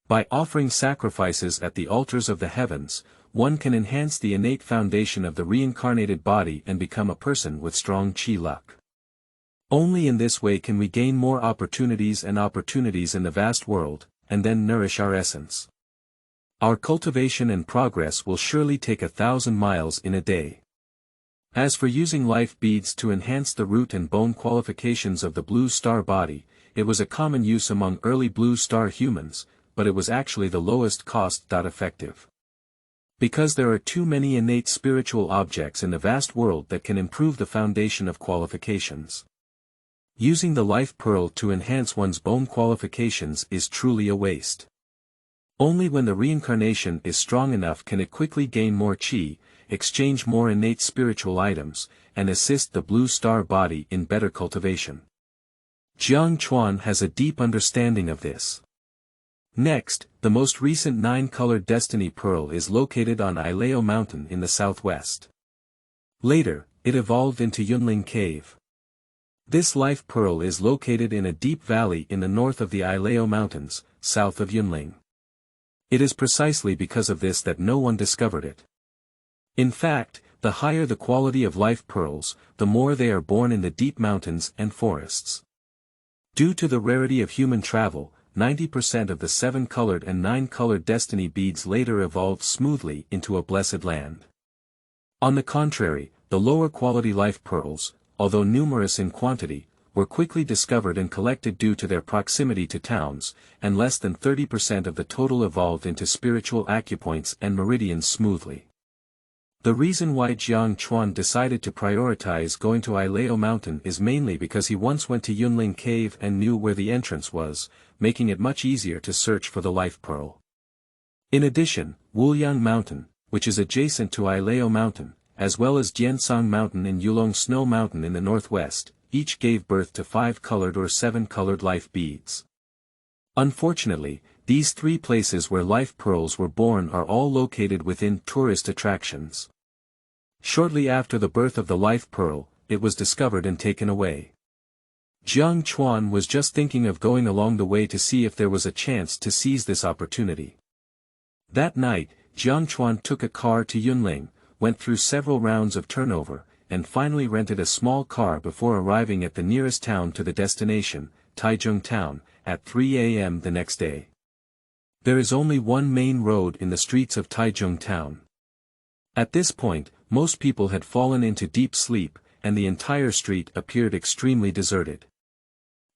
By offering sacrifices at the altars of the heavens, one can enhance the innate foundation of the reincarnated body and become a person with strong qi luck. Only in this way can we gain more opportunities in the vast world, and then nourish our essence. Our cultivation and progress will surely take 1,000 miles in a day. As for using life beads to enhance the root and bone qualifications of the blue star body, it was a common use among early blue star humans, but it was actually the lowest cost. Effective. Because there are too many innate spiritual objects in the vast world that can improve the foundation of qualifications. Using the life pearl to enhance one's bone qualifications is truly a waste. Only when the reincarnation is strong enough can it quickly gain more qi, exchange more innate spiritual items, and assist the blue star body in better cultivation. Jiangchuan has a deep understanding of this. Next, the most recent 9-colored destiny pearl is located on Ilao Mountain in the southwest. Later, it evolved into Yunling Cave. This life pearl is located in a deep valley in the north of the Ilao Mountains, south of Yunling. It is precisely because of this that no one discovered it. In fact, the higher the quality of life pearls, the more they are born in the deep mountains and forests. Due to the rarity of human travel, 90% of the 7-colored and 9-colored destiny beads later evolved smoothly into a blessed land. On the contrary, the lower quality life pearls, although numerous in quantity, were quickly discovered and collected due to their proximity to towns, and less than 30% of the total evolved into spiritual acupoints and meridians smoothly. The reason why Jiangchuan decided to prioritize going to Ilao Mountain is mainly because he once went to Yunling Cave and knew where the entrance was, making it much easier to search for the life pearl. In addition, Wuliang Mountain, which is adjacent to Ilao Mountain, as well as Jiansang Mountain and Yulong Snow Mountain in the northwest, each gave birth to 5-colored or 7-colored life beads. Unfortunately, these 3 places where life pearls were born are all located within tourist attractions. Shortly after the birth of the life pearl, it was discovered and taken away. Jiangchuan was just thinking of going along the way to see if there was a chance to seize this opportunity. That night, Jiangchuan took a car to Yunling, went through several rounds of turnover, and finally rented a small car before arriving at the nearest town to the destination, Taichung Town, at 3 a.m. the next day. There is only one main road in the streets of Taichung Town. At this point, most people had fallen into deep sleep, and the entire street appeared extremely deserted.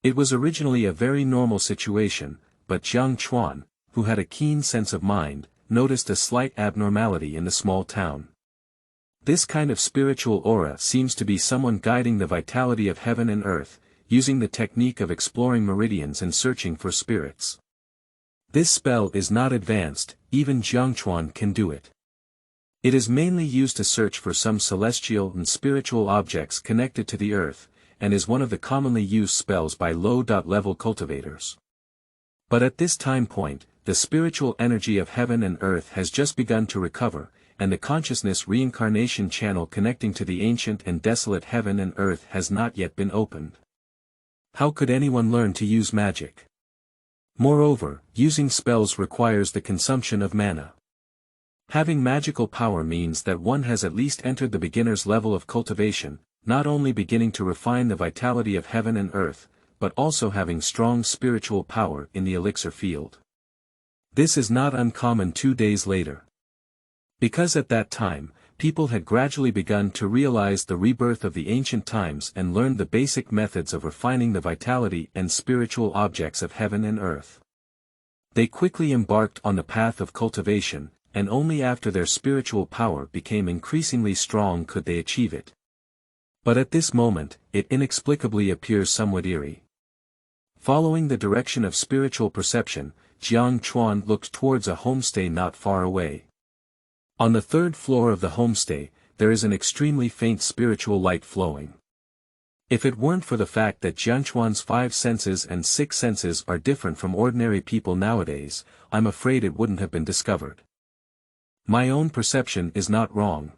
It was originally a very normal situation, but Jiangchuan, who had a keen sense of mind, noticed a slight abnormality in the small town. This kind of spiritual aura seems to be someone guiding the vitality of heaven and earth, using the technique of exploring meridians and searching for spirits. This spell is not advanced, even Jiangchuan can do it. It is mainly used to search for some celestial and spiritual objects connected to the earth, and is one of the commonly used spells by low-level cultivators. But at this time point, the spiritual energy of heaven and earth has just begun to recover, and the consciousness reincarnation channel connecting to the ancient and desolate heaven and earth has not yet been opened. How could anyone learn to use magic? Moreover, using spells requires the consumption of mana. Having magical power means that one has at least entered the beginner's level of cultivation, not only beginning to refine the vitality of heaven and earth, but also having strong spiritual power in the elixir field. This is not uncommon 2 days later. Because at that time, people had gradually begun to realize the rebirth of the ancient times and learned the basic methods of refining the vitality and spiritual objects of heaven and earth. They quickly embarked on the path of cultivation, and only after their spiritual power became increasingly strong could they achieve it. But at this moment, it inexplicably appears somewhat eerie. Following the direction of spiritual perception, Jiangchuan looked towards a homestay not far away. On the 3rd floor of the homestay, there is an extremely faint spiritual light flowing. If it weren't for the fact that Jiangchuan's 5 senses and 6 senses are different from ordinary people nowadays, I'm afraid it wouldn't have been discovered. My own perception is not wrong.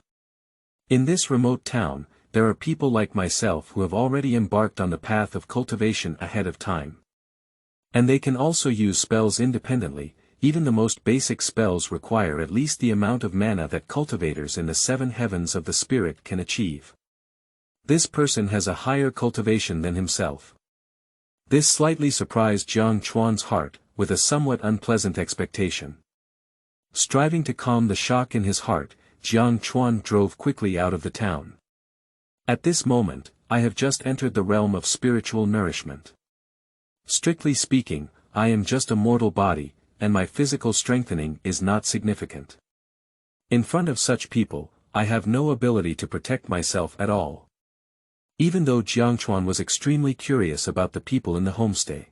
In this remote town, there are people like myself who have already embarked on the path of cultivation ahead of time. And they can also use spells independently. Even the most basic spells require at least the amount of mana that cultivators in the 7 heavens of the spirit can achieve. This person has a higher cultivation than himself. This slightly surprised Jiangchuan's heart, with a somewhat unpleasant expectation. Striving to calm the shock in his heart, Jiangchuan drove quickly out of the town. At this moment, I have just entered the realm of spiritual nourishment. Strictly speaking, I am just a mortal body, and my physical strengthening is not significant. In front of such people, I have no ability to protect myself at all. Even though Jiangchuan was extremely curious about the people in the homestay.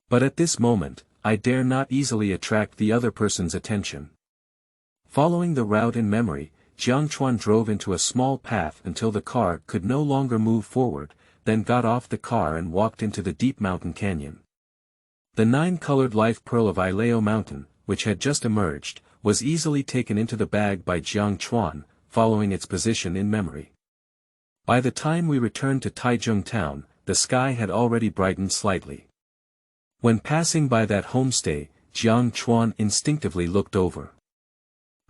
But at this moment, I dare not easily attract the other person's attention. Following the route in memory, Jiangchuan drove into a small path until the car could no longer move forward, then got off the car and walked into the deep mountain canyon. The 9-colored life pearl of Ileo Mountain, which had just emerged, was easily taken into the bag by Jiangchuan, following its position in memory. By the time we returned to Taichung town, the sky had already brightened slightly. When passing by that homestay, Jiangchuan instinctively looked over.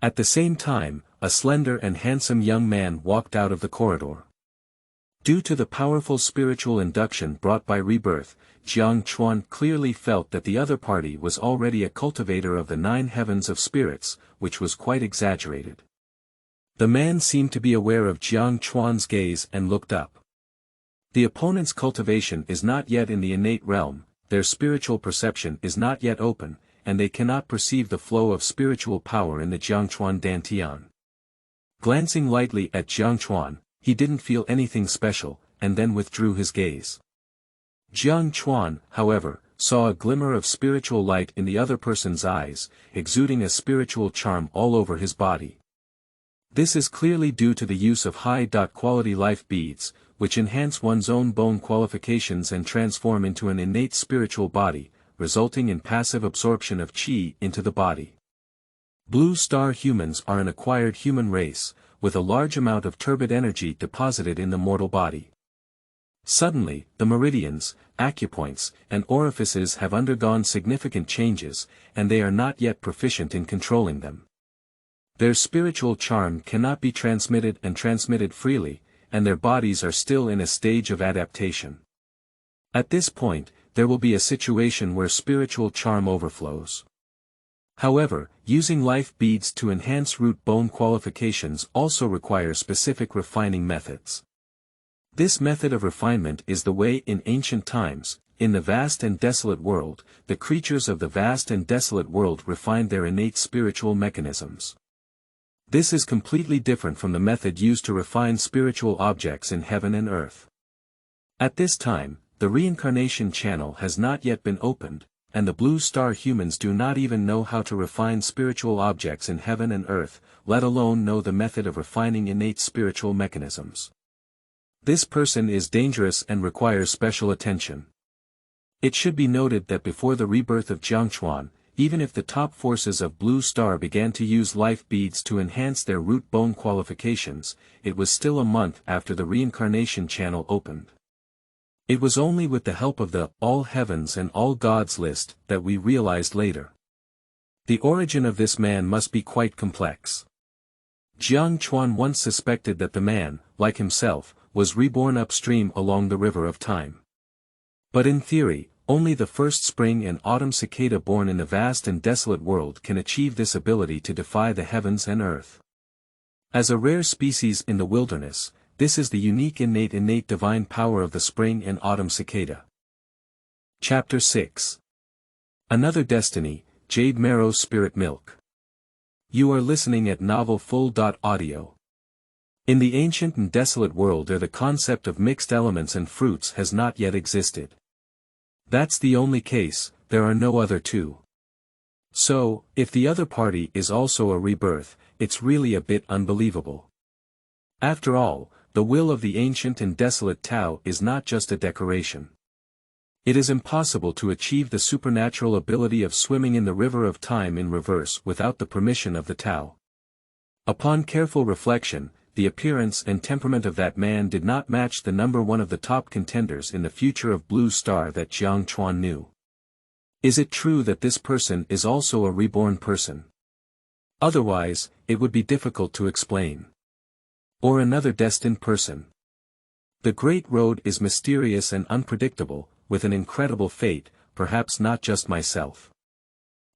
At the same time, a slender and handsome young man walked out of the corridor. Due to the powerful spiritual induction brought by rebirth, Jiangchuan clearly felt that the other party was already a cultivator of the 9 heavens of spirits, which was quite exaggerated. The man seemed to be aware of Jiangchuan's gaze and looked up. The opponent's cultivation is not yet in the innate realm, their spiritual perception is not yet open, and they cannot perceive the flow of spiritual power in the Jiangchuan Dantian. Glancing lightly at Jiangchuan, he didn't feel anything special, and then withdrew his gaze. Jiangchuan, however, saw a glimmer of spiritual light in the other person's eyes, exuding a spiritual charm all over his body. This is clearly due to the use of high-quality life beads, which enhance one's own bone qualifications and transform into an innate spiritual body, resulting in passive absorption of qi into the body. Blue star humans are an acquired human race, with a large amount of turbid energy deposited in the mortal body. Suddenly, the meridians, acupoints, and orifices have undergone significant changes, and they are not yet proficient in controlling them. Their spiritual charm cannot be transmitted freely, and their bodies are still in a stage of adaptation. At this point, there will be a situation where spiritual charm overflows. However, using life beads to enhance root bone qualifications also requires specific refining methods. This method of refinement is the way in ancient times, in the vast and desolate world, the creatures of the vast and desolate world refined their innate spiritual mechanisms. This is completely different from the method used to refine spiritual objects in heaven and earth. At this time, the reincarnation channel has not yet been opened, and the blue star humans do not even know how to refine spiritual objects in heaven and earth, let alone know the method of refining innate spiritual mechanisms. This person is dangerous and requires special attention. It should be noted that before the rebirth of Jiangchuan, even if the top forces of Blue Star began to use life beads to enhance their root bone qualifications, it was still a month after the reincarnation channel opened. It was only with the help of the all heavens and all gods list that we realized later. The origin of this man must be quite complex. Jiangchuan once suspected that the man, like himself, was reborn upstream along the river of time. But in theory, only the first spring and autumn cicada born in a vast and desolate world can achieve this ability to defy the heavens and earth. As a rare species in the wilderness, this is the unique innate divine power of the spring and autumn cicada. Chapter 6. Another Destiny, Jade Marrow's Spirit Milk. You are listening at novelfull.audio. In the ancient and desolate world the concept of mixed elements and fruits has not yet existed. That's the only case, there are no other two. So, if the other party is also a rebirth, it's really a bit unbelievable. After all, the will of the ancient and desolate Tao is not just a decoration. It is impossible to achieve the supernatural ability of swimming in the river of time in reverse without the permission of the Tao. Upon careful reflection, the appearance and temperament of that man did not match the number one of the top contenders in the future of Blue Star that Jiangchuan knew. Is it true that this person is also a reborn person? Otherwise, it would be difficult to explain. Or another destined person. The Great Road is mysterious and unpredictable, with an incredible fate, perhaps not just myself.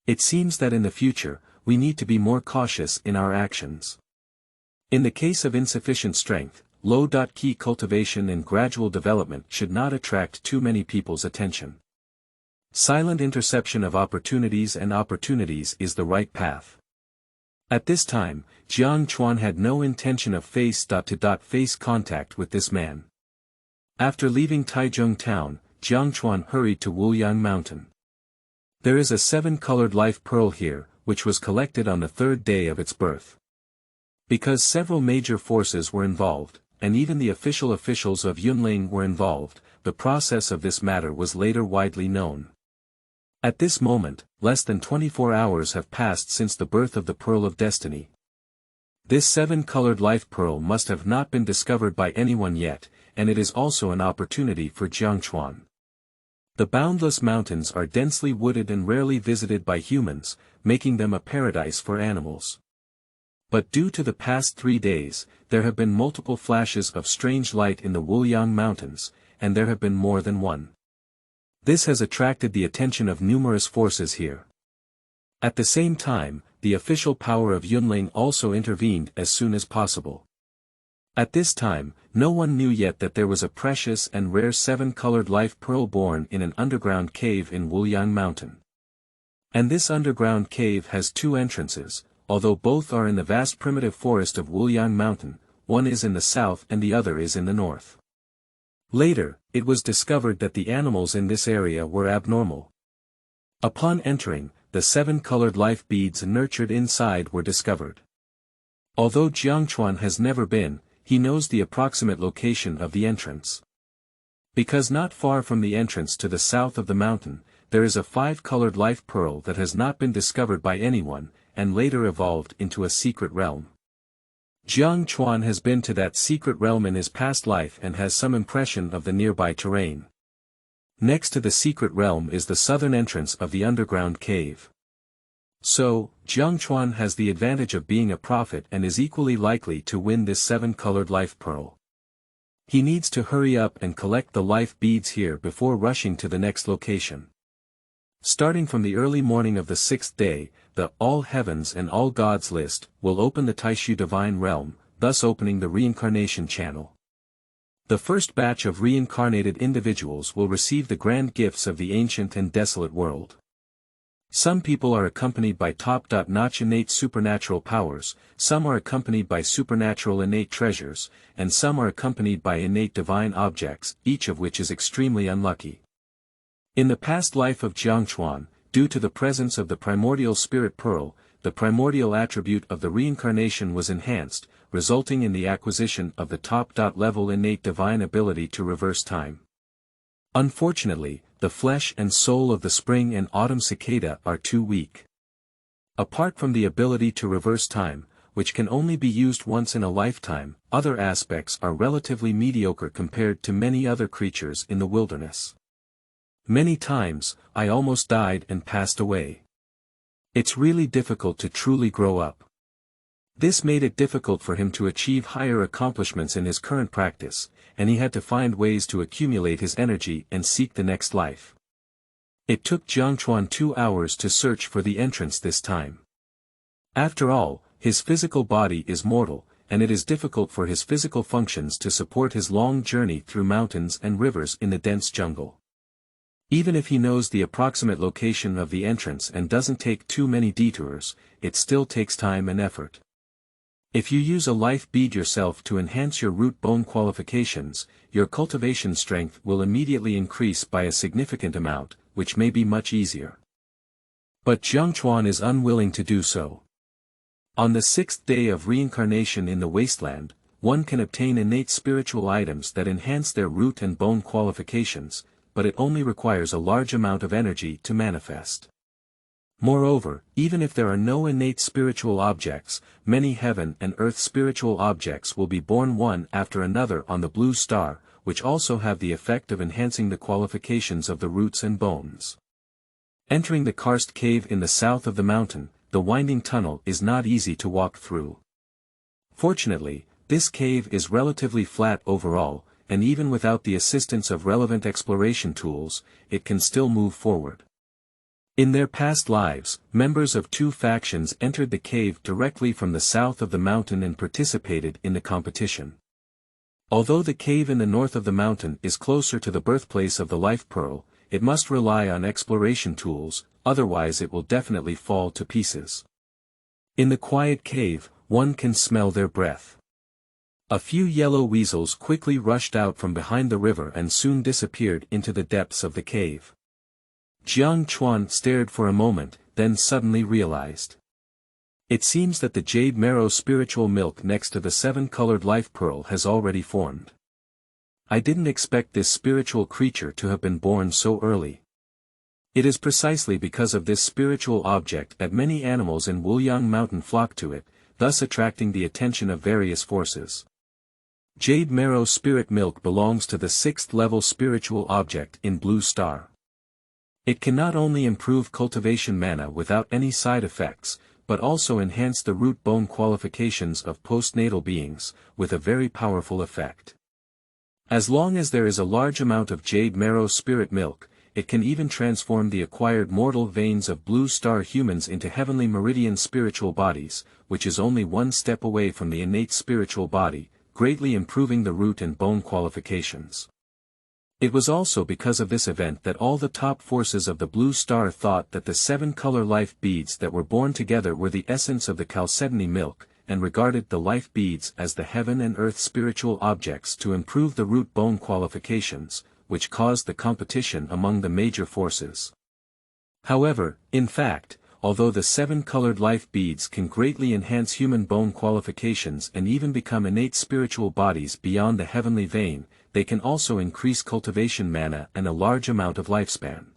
It seems that in the future, we need to be more cautious in our actions. In the case of insufficient strength, low-key cultivation and gradual development should not attract too many people's attention. Silent interception of opportunities is the right path. At this time, Jiangchuan had no intention of face-to-face contact with this man. After leaving Taichung town, Jiangchuan hurried to Wuliang Mountain. There is a 7-colored life pearl here, which was collected on the 3rd day of its birth. Because several major forces were involved, and even the officials of Yunling were involved, the process of this matter was later widely known. At this moment, less than 24 hours have passed since the birth of the Pearl of Destiny. This 7-colored life pearl must have not been discovered by anyone yet, and it is also an opportunity for Jiangchuan. The boundless mountains are densely wooded and rarely visited by humans, making them a paradise for animals. But due to the past 3 days, there have been multiple flashes of strange light in the Wuliang Mountains, and there have been more than one. This has attracted the attention of numerous forces here. At the same time, the official power of Yunling also intervened as soon as possible. At this time, no one knew yet that there was a precious and rare 7-colored life pearl born in an underground cave in Wuliang Mountain. And this underground cave has 2 entrances, although both are in the vast primitive forest of Wuliang Mountain, one is in the south and the other is in the north. Later, it was discovered that the animals in this area were abnormal. Upon entering, the 7-colored life beads nurtured inside were discovered. Although Jiangchuan has never been, he knows the approximate location of the entrance. Because not far from the entrance to the south of the mountain, there is a 5-colored life pearl that has not been discovered by anyone, and later evolved into a secret realm. Jiangchuan has been to that secret realm in his past life and has some impression of the nearby terrain. Next to the secret realm is the southern entrance of the underground cave. So, Jiangchuan has the advantage of being a prophet and is equally likely to win this 7-colored life pearl. He needs to hurry up and collect the life beads here before rushing to the next location. Starting from the early morning of the 6th day, the All Heavens and All Gods list will open the Taixu divine realm, thus opening the reincarnation channel. The first batch of reincarnated individuals will receive the grand gifts of the ancient and desolate world. Some people are accompanied by top-notch innate supernatural powers, some are accompanied by supernatural innate treasures, and some are accompanied by innate divine objects, each of which is extremely unlucky. In the past life of Jiangchuan, due to the presence of the primordial spirit pearl, the primordial attribute of the reincarnation was enhanced, resulting in the acquisition of the top-level innate divine ability to reverse time. Unfortunately, the flesh and soul of the spring and autumn cicada are too weak. Apart from the ability to reverse time, which can only be used once in a lifetime. Other aspects are relatively mediocre compared to many other creatures in the wilderness. Many times, I almost died and passed away. It's really difficult to truly grow up. This made it difficult for him to achieve higher accomplishments in his current practice, and he had to find ways to accumulate his energy and seek the next life. It took Jiangchuan 2 hours to search for the entrance this time. After all, his physical body is mortal, and it is difficult for his physical functions to support his long journey through mountains and rivers in the dense jungle. Even if he knows the approximate location of the entrance and doesn't take too many detours, it still takes time and effort. If you use a life bead yourself to enhance your root bone qualifications, your cultivation strength will immediately increase by a significant amount, which may be much easier. But Jiangchuan is unwilling to do so. On the 6th day of reincarnation in the wasteland, one can obtain innate spiritual items that enhance their root and bone qualifications, but it only requires a large amount of energy to manifest. Moreover, even if there are no innate spiritual objects, many heaven and earth spiritual objects will be born one after another on the blue star, which also have the effect of enhancing the qualifications of the roots and bones. Entering the karst cave in the south of the mountain, the winding tunnel is not easy to walk through. Fortunately, this cave is relatively flat overall, and even without the assistance of relevant exploration tools, it can still move forward. In their past lives, members of 2 factions entered the cave directly from the south of the mountain and participated in the competition. Although the cave in the north of the mountain is closer to the birthplace of the life pearl, it must rely on exploration tools, otherwise it will definitely fall to pieces. In the quiet cave, one can smell their breath. A few yellow weasels quickly rushed out from behind the river and soon disappeared into the depths of the cave. Jiangchuan stared for a moment, then suddenly realized. It seems that the jade marrow spiritual milk next to the 7-colored life pearl has already formed. I didn't expect this spiritual creature to have been born so early. It is precisely because of this spiritual object that many animals in Wuliang Mountain flock to it, thus attracting the attention of various forces. Jade marrow spirit milk belongs to the 6th level spiritual object in Blue Star. It can not only improve cultivation mana without any side effects, but also enhance the root bone qualifications of postnatal beings, with a very powerful effect. As long as there is a large amount of jade marrow spirit milk, it can even transform the acquired mortal veins of Blue Star humans into heavenly Meridian spiritual bodies, which is only one step away from the innate spiritual body, greatly improving the root and bone qualifications. It was also because of this event that all the top forces of the Blue Star thought that the 7-color life beads that were born together were the essence of the chalcedony milk, and regarded the life beads as the heaven and earth spiritual objects to improve the root bone qualifications, which caused the competition among the major forces. However, in fact, although the 7-colored life beads can greatly enhance human bone qualifications and even become innate spiritual bodies beyond the heavenly vein, they can also increase cultivation mana and a large amount of lifespan.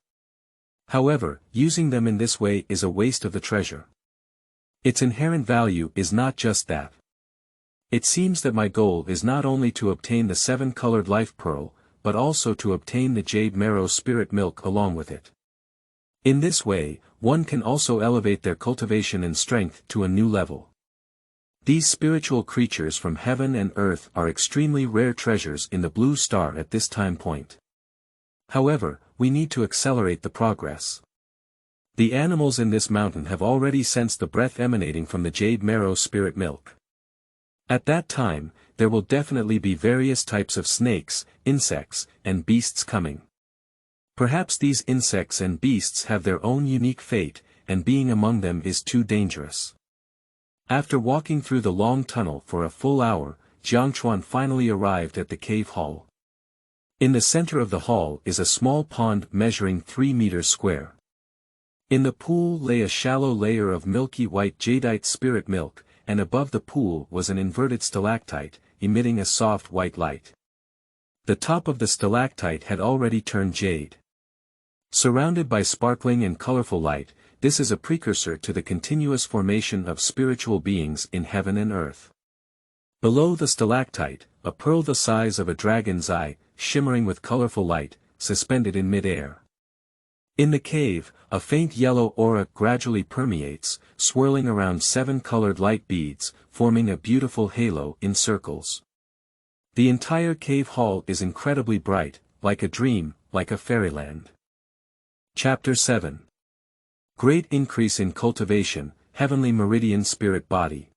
However, using them in this way is a waste of the treasure. Its inherent value is not just that. It seems that my goal is not only to obtain the 7-colored life pearl, but also to obtain the jade marrow spirit milk along with it. In this way, one can also elevate their cultivation and strength to a new level. These spiritual creatures from heaven and earth are extremely rare treasures in the Blue Star at this time point. However, we need to accelerate the progress. The animals in this mountain have already sensed the breath emanating from the jade marrow spirit milk. At that time, there will definitely be various types of snakes, insects, and beasts coming. Perhaps these insects and beasts have their own unique fate, and being among them is too dangerous. After walking through the long tunnel for a full hour, Jiangchuan finally arrived at the cave hall. In the center of the hall is a small pond measuring 3 meters square. In the pool lay a shallow layer of milky white jadeite spirit milk, and above the pool was an inverted stalactite, emitting a soft white light. The top of the stalactite had already turned jade. Surrounded by sparkling and colorful light, this is a precursor to the continuous formation of spiritual beings in heaven and earth. Below the stalactite, a pearl the size of a dragon's eye, shimmering with colorful light, suspended in mid-air. In the cave, a faint yellow aura gradually permeates, swirling around 7 colored light beads, forming a beautiful halo in circles. The entire cave hall is incredibly bright, like a dream, like a fairyland. Chapter 7. Great increase in cultivation, heavenly meridian spirit body.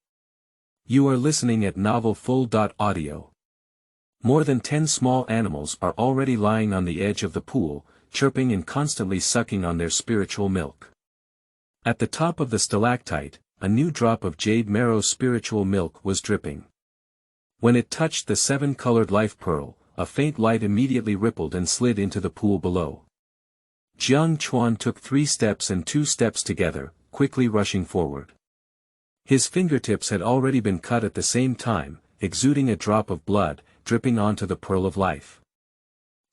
You are listening at Novel Full.audio. More than 10 small animals are already lying on the edge of the pool, chirping and constantly sucking on their spiritual milk. At the top of the stalactite, a new drop of Jade Marrow spiritual milk was dripping. When it touched the 7-colored life pearl, a faint light immediately rippled and slid into the pool below. Jiangchuan took 3 steps and 2 steps together, quickly rushing forward. His fingertips had already been cut at the same time, exuding a drop of blood, dripping onto the pearl of life.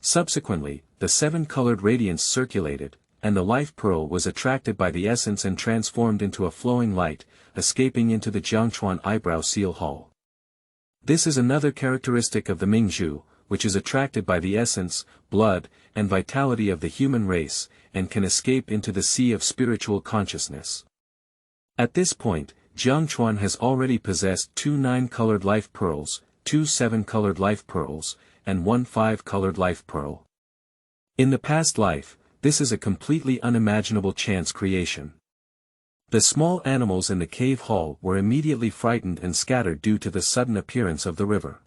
Subsequently, the 7-colored radiance circulated, and the life pearl was attracted by the essence and transformed into a flowing light, escaping into the Jiangchuan eyebrow seal hall. This is another characteristic of the Mingzhu, which is attracted by the essence, blood, and vitality of the human race, and can escape into the sea of spiritual consciousness. At this point, Jiangchuan has already possessed 2 9-colored life pearls, 2 7-colored life pearls, and 1 5-colored life pearl. In the past life, this is a completely unimaginable chance creation. The small animals in the cave hall were immediately frightened and scattered due to the sudden appearance of the river.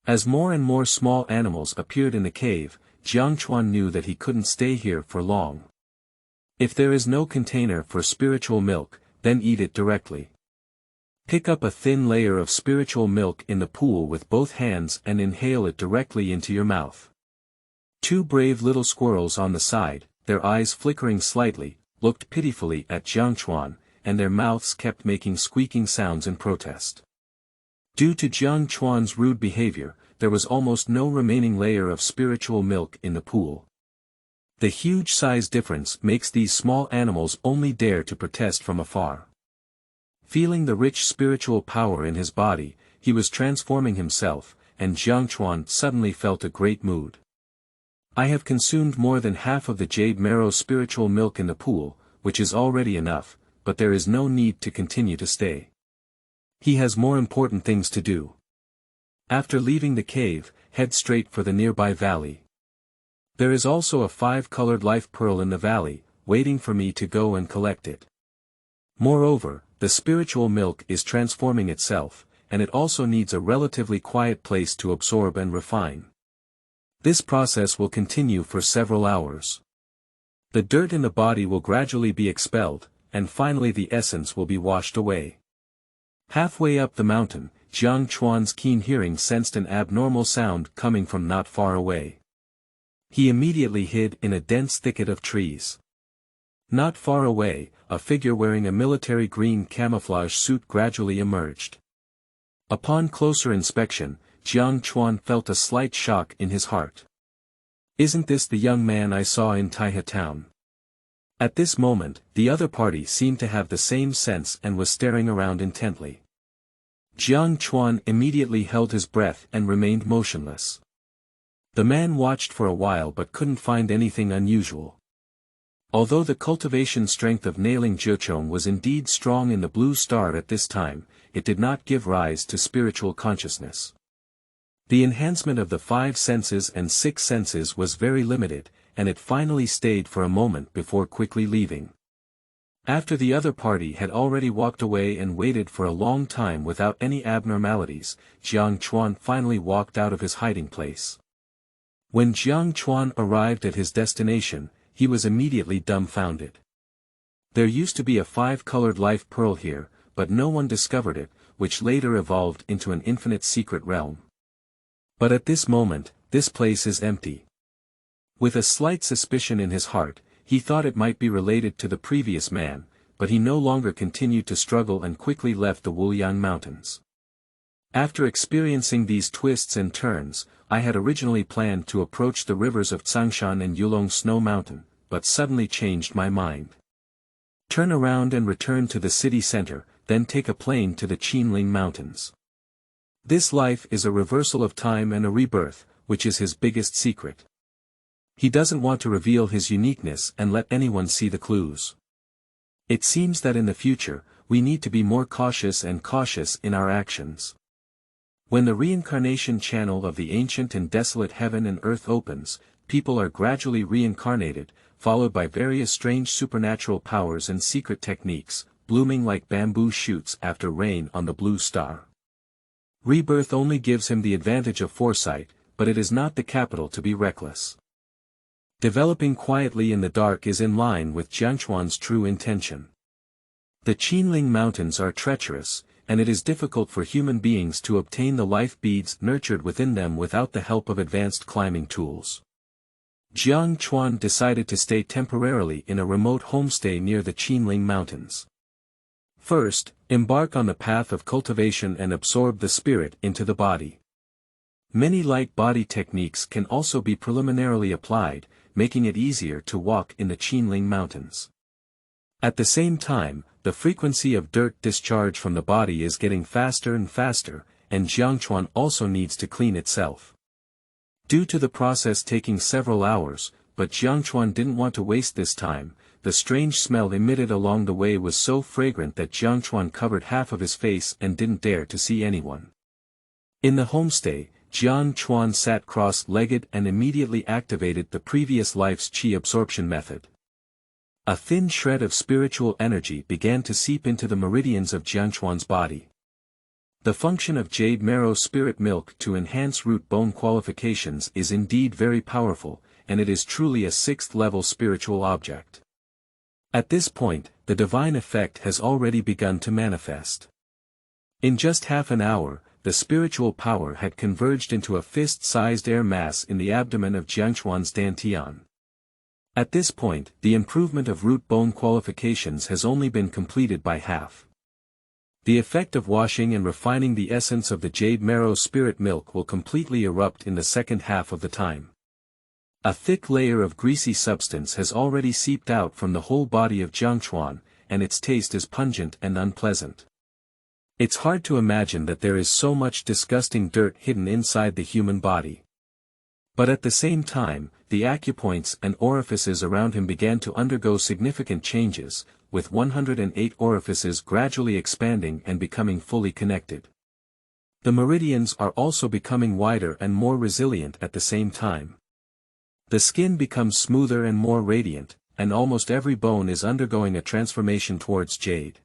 As more and more small animals appeared in the cave, Jiangchuan knew that he couldn't stay here for long. If there is no container for spiritual milk, then eat it directly. Pick up a thin layer of spiritual milk in the pool with both hands and inhale it directly into your mouth. 2 brave little squirrels on the side, their eyes flickering slightly, looked pitifully at Jiangchuan, and their mouths kept making squeaking sounds in protest. Due to Jiangchuan's rude behavior, there was almost no remaining layer of spiritual milk in the pool. The huge size difference makes these small animals only dare to protest from afar. Feeling the rich spiritual power in his body, he was transforming himself, and Jiangchuan suddenly felt a great mood. I have consumed more than half of the Jade Marrow spiritual milk in the pool, which is already enough, but there is no need to continue to stay. He has more important things to do. After leaving the cave, head straight for the nearby valley. There is also a 5-colored life pearl in the valley, waiting for me to go and collect it. Moreover, the spiritual milk is transforming itself, and it also needs a relatively quiet place to absorb and refine. This process will continue for several hours. The dirt in the body will gradually be expelled, and finally the essence will be washed away. Halfway up the mountain, Jiangchuan's keen hearing sensed an abnormal sound coming from not far away. He immediately hid in a dense thicket of trees. Not far away, a figure wearing a military green camouflage suit gradually emerged. Upon closer inspection, Jiangchuan felt a slight shock in his heart. Isn't this the young man I saw in Taixu town? At this moment, the other party seemed to have the same sense and was staring around intently. Jiangchuan immediately held his breath and remained motionless. The man watched for a while but couldn't find anything unusual. Although the cultivation strength of nailing Jiangchuan was indeed strong in the blue star at this time, it did not give rise to spiritual consciousness. The enhancement of the 5 senses and 6 senses was very limited, and it finally stayed for a moment before quickly leaving. After the other party had already walked away and waited for a long time without any abnormalities, Jiangchuan finally walked out of his hiding place. When Jiangchuan arrived at his destination, he was immediately dumbfounded. There used to be a 5-colored life pearl here, but no one discovered it, which later evolved into an infinite secret realm. But at this moment, this place is empty. With a slight suspicion in his heart, he thought it might be related to the previous man, but he no longer continued to struggle and quickly left the Wuliang Mountains. After experiencing these twists and turns, I had originally planned to approach the rivers of Tangshan and Yulong Snow Mountain, but suddenly changed my mind. Turn around and return to the city center, then take a plane to the Qinling Mountains. This life is a reversal of time and a rebirth, which is his biggest secret. He doesn't want to reveal his uniqueness and let anyone see the clues. It seems that in the future, we need to be more cautious in our actions. When the reincarnation channel of the ancient and desolate heaven and earth opens, people are gradually reincarnated, followed by various strange supernatural powers and secret techniques, blooming like bamboo shoots after rain on the blue star. Rebirth only gives him the advantage of foresight, but it is not the capital to be reckless. Developing quietly in the dark is in line with Jiangchuan's true intention. The Qinling Mountains are treacherous, and it is difficult for human beings to obtain the life beads nurtured within them without the help of advanced climbing tools. Jiangchuan decided to stay temporarily in a remote homestay near the Qinling Mountains. First, embark on the path of cultivation and absorb the spirit into the body. Many light body techniques can also be preliminarily applied, making it easier to walk in the Qinling Mountains. At the same time, the frequency of dirt discharge from the body is getting faster and faster, and Jiangchuan also needs to clean itself. Due to the process taking several hours, but Jiangchuan didn't want to waste this time. The strange smell emitted along the way was so fragrant that Jiangchuan covered half of his face and didn't dare to see anyone. In the homestay, Jiangchuan sat cross-legged and immediately activated the previous life's qi absorption method. A thin shred of spiritual energy began to seep into the meridians of Jiangchuan's body. The function of Jade Marrow spirit milk to enhance root bone qualifications is indeed very powerful, and it is truly a sixth-level spiritual object. At this point, the divine effect has already begun to manifest. In just half an hour, the spiritual power had converged into a fist-sized air mass in the abdomen of Jiangchuan's dantian. At this point, the improvement of root bone qualifications has only been completed by half. The effect of washing and refining the essence of the Jade Marrow spirit milk will completely erupt in the second half of the time. A thick layer of greasy substance has already seeped out from the whole body of Jiangchuan, and its taste is pungent and unpleasant. It's hard to imagine that there is so much disgusting dirt hidden inside the human body. But at the same time, the acupoints and orifices around him began to undergo significant changes, with 108 orifices gradually expanding and becoming fully connected. The meridians are also becoming wider and more resilient at the same time. The skin becomes smoother and more radiant, and almost every bone is undergoing a transformation towards jade.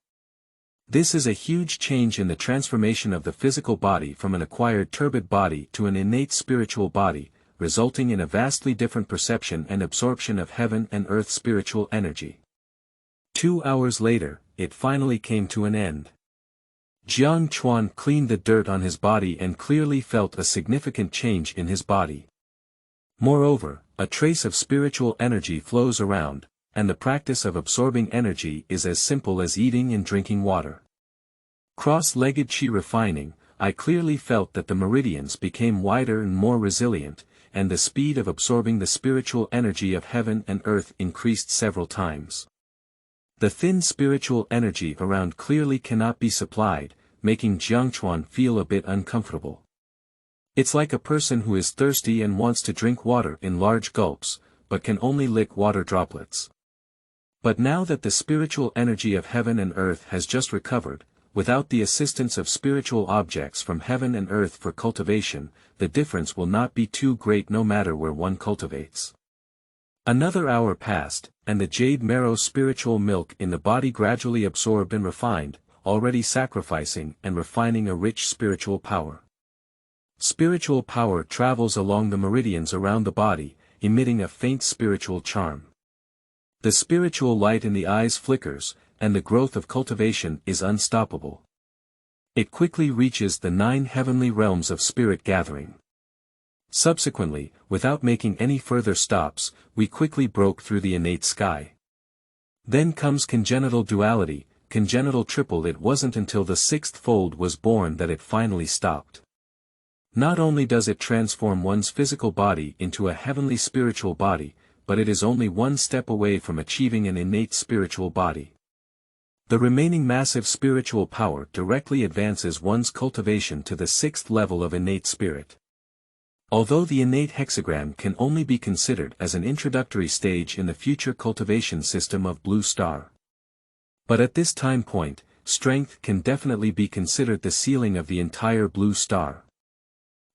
This is a huge change in the transformation of the physical body from an acquired turbid body to an innate spiritual body, resulting in a vastly different perception and absorption of heaven and earth spiritual energy. 2 hours later, it finally came to an end. Jiangchuan cleaned the dirt on his body and clearly felt a significant change in his body. Moreover, a trace of spiritual energy flows around, and the practice of absorbing energy is as simple as eating and drinking water. Cross-legged qi refining, I clearly felt that the meridians became wider and more resilient, and the speed of absorbing the spiritual energy of heaven and earth increased several times. The thin spiritual energy around clearly cannot be supplied, making Jiangchuan feel a bit uncomfortable. It's like a person who is thirsty and wants to drink water in large gulps, but can only lick water droplets. But now that the spiritual energy of heaven and earth has just recovered, without the assistance of spiritual objects from heaven and earth for cultivation, the difference will not be too great no matter where one cultivates. Another hour passed, and the Jade Marrow spiritual milk in the body gradually absorbed and refined, already sacrificing and refining a rich spiritual power. Spiritual power travels along the meridians around the body, emitting a faint spiritual charm. The spiritual light in the eyes flickers, and the growth of cultivation is unstoppable. It quickly reaches the 9 heavenly realms of spirit gathering. Subsequently, without making any further stops, we quickly broke through the innate sky. Then comes congenital duality, congenital triple. It wasn't until the 6th fold was born that it finally stopped. Not only does it transform one's physical body into a heavenly spiritual body, but it is only one step away from achieving an innate spiritual body. The remaining massive spiritual power directly advances one's cultivation to the 6th level of innate spirit. Although the innate hexagram can only be considered as an introductory stage in the future cultivation system of Blue Star. But at this time point, strength can definitely be considered the ceiling of the entire Blue Star.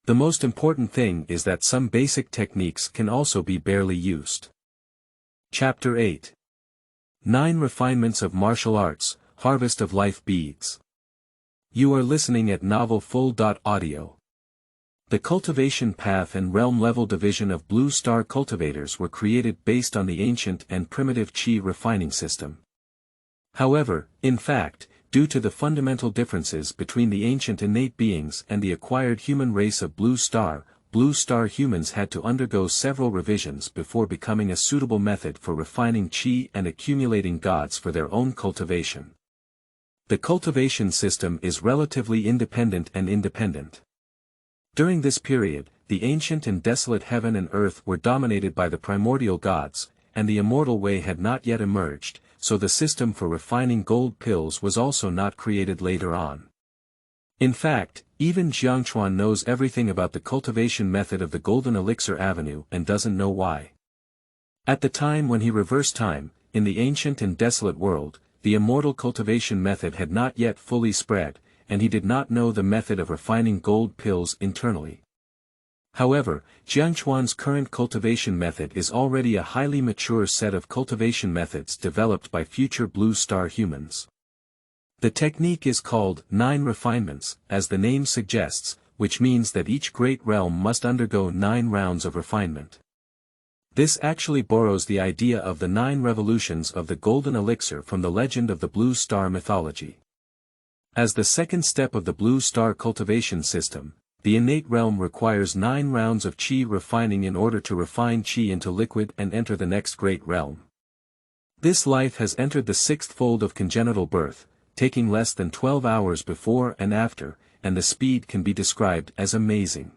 The most important thing is that some basic techniques can also be barely used. Chapter 8. 9 Refinements of Martial Arts, Harvest of Life Beads. You are listening at novelfull.audio. The cultivation path and realm level division of Blue Star cultivators were created based on the ancient and primitive Qi refining system. However, in fact, due to the fundamental differences between the ancient innate beings and the acquired human race of Blue Star humans had to undergo several revisions before becoming a suitable method for refining Qi and accumulating gods for their own cultivation. The cultivation system is relatively independent and independent. During this period, the ancient and desolate heaven and earth were dominated by the primordial gods, and the immortal way had not yet emerged, so the system for refining gold pills was also not created later on. In fact, even Jiangchuan knows everything about the cultivation method of the Golden Elixir Avenue and doesn't know why. At the time when he reversed time, in the ancient and desolate world, the immortal cultivation method had not yet fully spread, and he did not know the method of refining gold pills internally. However, Jiangchuan's current cultivation method is already a highly mature set of cultivation methods developed by future Blue Star humans. The technique is called 9 Refinements, as the name suggests, which means that each great realm must undergo 9 rounds of refinement. This actually borrows the idea of the 9 revolutions of the Golden Elixir from the legend of the Blue Star mythology. As the second step of the Blue Star cultivation system, the innate realm requires 9 rounds of Qi refining in order to refine Qi into liquid and enter the next great realm. This life has entered the 6th fold of congenital birth, taking less than 12 hours before and after, and the speed can be described as amazing.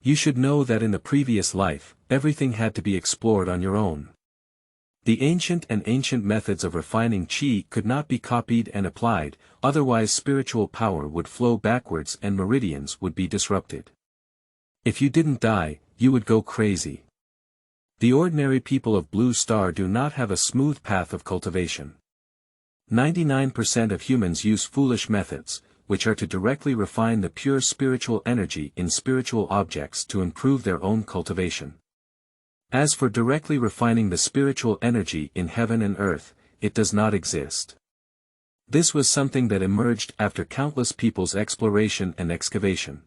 You should know that in the previous life, everything had to be explored on your own. The ancient methods of refining Qi could not be copied and applied, otherwise spiritual power would flow backwards and meridians would be disrupted. If you didn't die, you would go crazy. The ordinary people of Blue Star do not have a smooth path of cultivation. 99% of humans use foolish methods, which are to directly refine the pure spiritual energy in spiritual objects to improve their own cultivation. As for directly refining the spiritual energy in heaven and earth, it does not exist. This was something that emerged after countless people's exploration and excavation.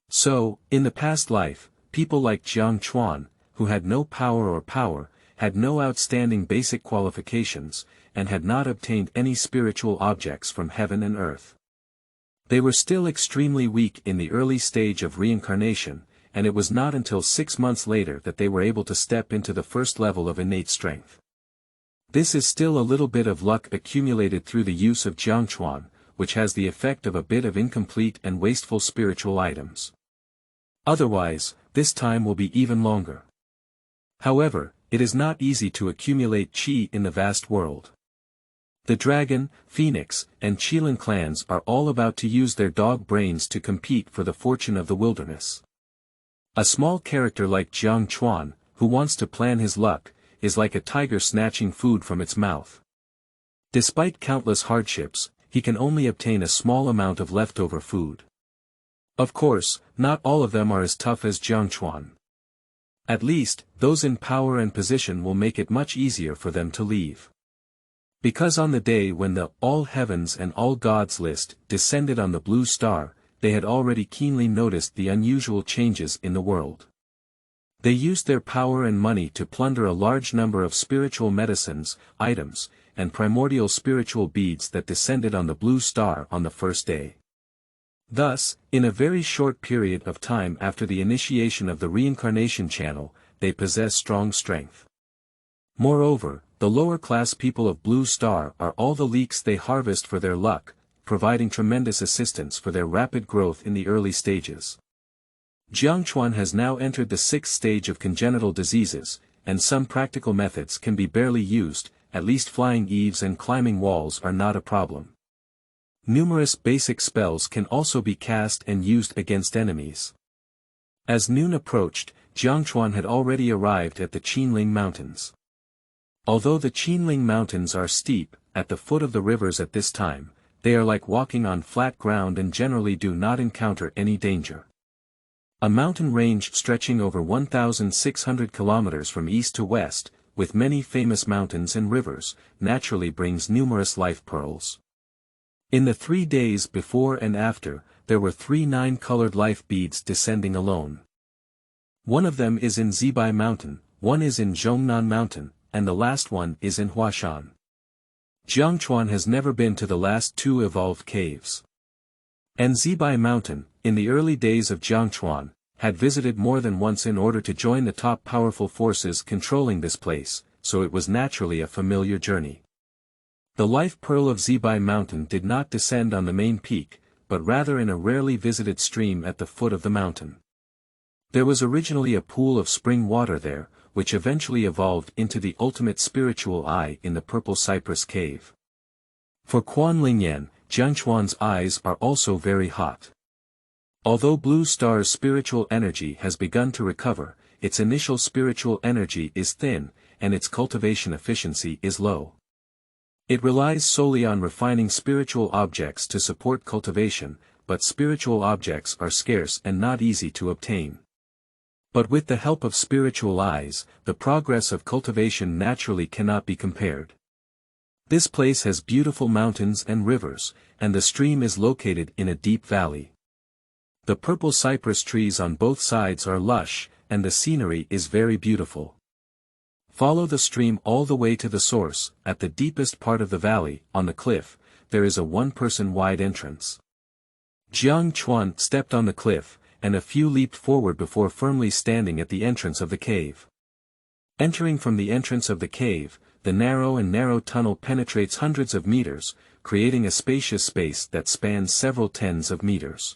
So, in the past life, people like Jiangchuan, who had no power, had no outstanding basic qualifications, and had not obtained any spiritual objects from heaven and earth. They were still extremely weak in the early stage of reincarnation, and it was not until 6 months later that they were able to step into the first level of innate strength. This is still a little bit of luck accumulated through the use of Jiangchuan, which has the effect of a bit of incomplete and wasteful spiritual items. Otherwise, this time will be even longer. However, it is not easy to accumulate Qi in the vast world. The Dragon, Phoenix, and Qilin clans are all about to use their dog brains to compete for the fortune of the wilderness. A small character like Jiangchuan, who wants to plan his luck, is like a tiger snatching food from its mouth. Despite countless hardships, he can only obtain a small amount of leftover food. Of course, not all of them are as tough as Jiangchuan. At least, those in power and position will make it much easier for them to leave. Because on the day when the All Heavens and All Gods list descended on the Blue Star, they had already keenly noticed the unusual changes in the world. They used their power and money to plunder a large number of spiritual medicines, items, and primordial spiritual beads that descended on the Blue Star on the first day. Thus, in a very short period of time after the initiation of the Reincarnation channel, they possess strong strength. Moreover, the lower-class people of Blue Star are all the leeks they harvest for their luck, providing tremendous assistance for their rapid growth in the early stages. Jiangchuan has now entered the 6th stage of congenital diseases, and some practical methods can be barely used, at least flying eaves and climbing walls are not a problem. Numerous basic spells can also be cast and used against enemies. As noon approached, Jiangchuan had already arrived at the Qinling Mountains. Although the Qinling Mountains are steep, at the foot of the rivers at this time, they are like walking on flat ground and generally do not encounter any danger. A mountain range stretching over 1,600 kilometers from east to west, with many famous mountains and rivers, naturally brings numerous life pearls. In the 3 days before and after, there were 3 9-colored life beads descending alone. One of them is in Zibai Mountain, one is in Zhongnan Mountain, and the last one is in Huashan. Jiangchuan has never been to the last 2 evolved caves. And Zibai Mountain, in the early days of Jiangchuan, had visited more than once in order to join the top powerful forces controlling this place, so it was naturally a familiar journey. The life pearl of Zibai Mountain did not descend on the main peak, but rather in a rarely visited stream at the foot of the mountain. There was originally a pool of spring water there, which eventually evolved into the ultimate spiritual eye in the Purple Cypress Cave. For Quan Lingyan, Jiangchuan's eyes are also very hot. Although Blue Star's spiritual energy has begun to recover, its initial spiritual energy is thin, and its cultivation efficiency is low. It relies solely on refining spiritual objects to support cultivation, but spiritual objects are scarce and not easy to obtain. But with the help of spiritual eyes, the progress of cultivation naturally cannot be compared. This place has beautiful mountains and rivers, and the stream is located in a deep valley. The purple cypress trees on both sides are lush, and the scenery is very beautiful. Follow the stream all the way to the source. At the deepest part of the valley, on the cliff, there is a 1-person wide entrance. Jiangchuan stepped on the cliff, and a few leaped forward before firmly standing at the entrance of the cave. Entering from the entrance of the cave, the narrow tunnel penetrates hundreds of meters, creating a spacious space that spans several tens of meters.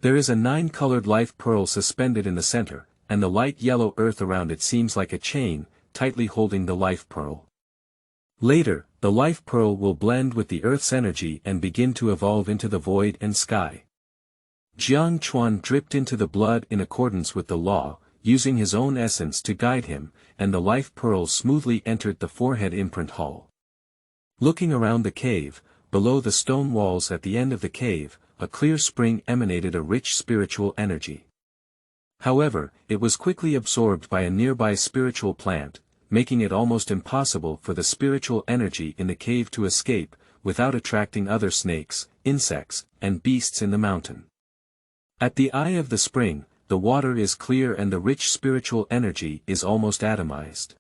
There is a 9-colored life pearl suspended in the center, and the light yellow earth around it seems like a chain, tightly holding the life pearl. Later, the life pearl will blend with the earth's energy and begin to evolve into the void and sky. Jiangchuan dripped into the blood in accordance with the law, using his own essence to guide him, and the life pearl smoothly entered the forehead imprint hall. Looking around the cave, below the stone walls at the end of the cave, a clear spring emanated a rich spiritual energy. However, it was quickly absorbed by a nearby spiritual plant, making it almost impossible for the spiritual energy in the cave to escape, without attracting other snakes, insects, and beasts in the mountain. At the eye of the spring, the water is clear and the rich spiritual energy is almost atomized.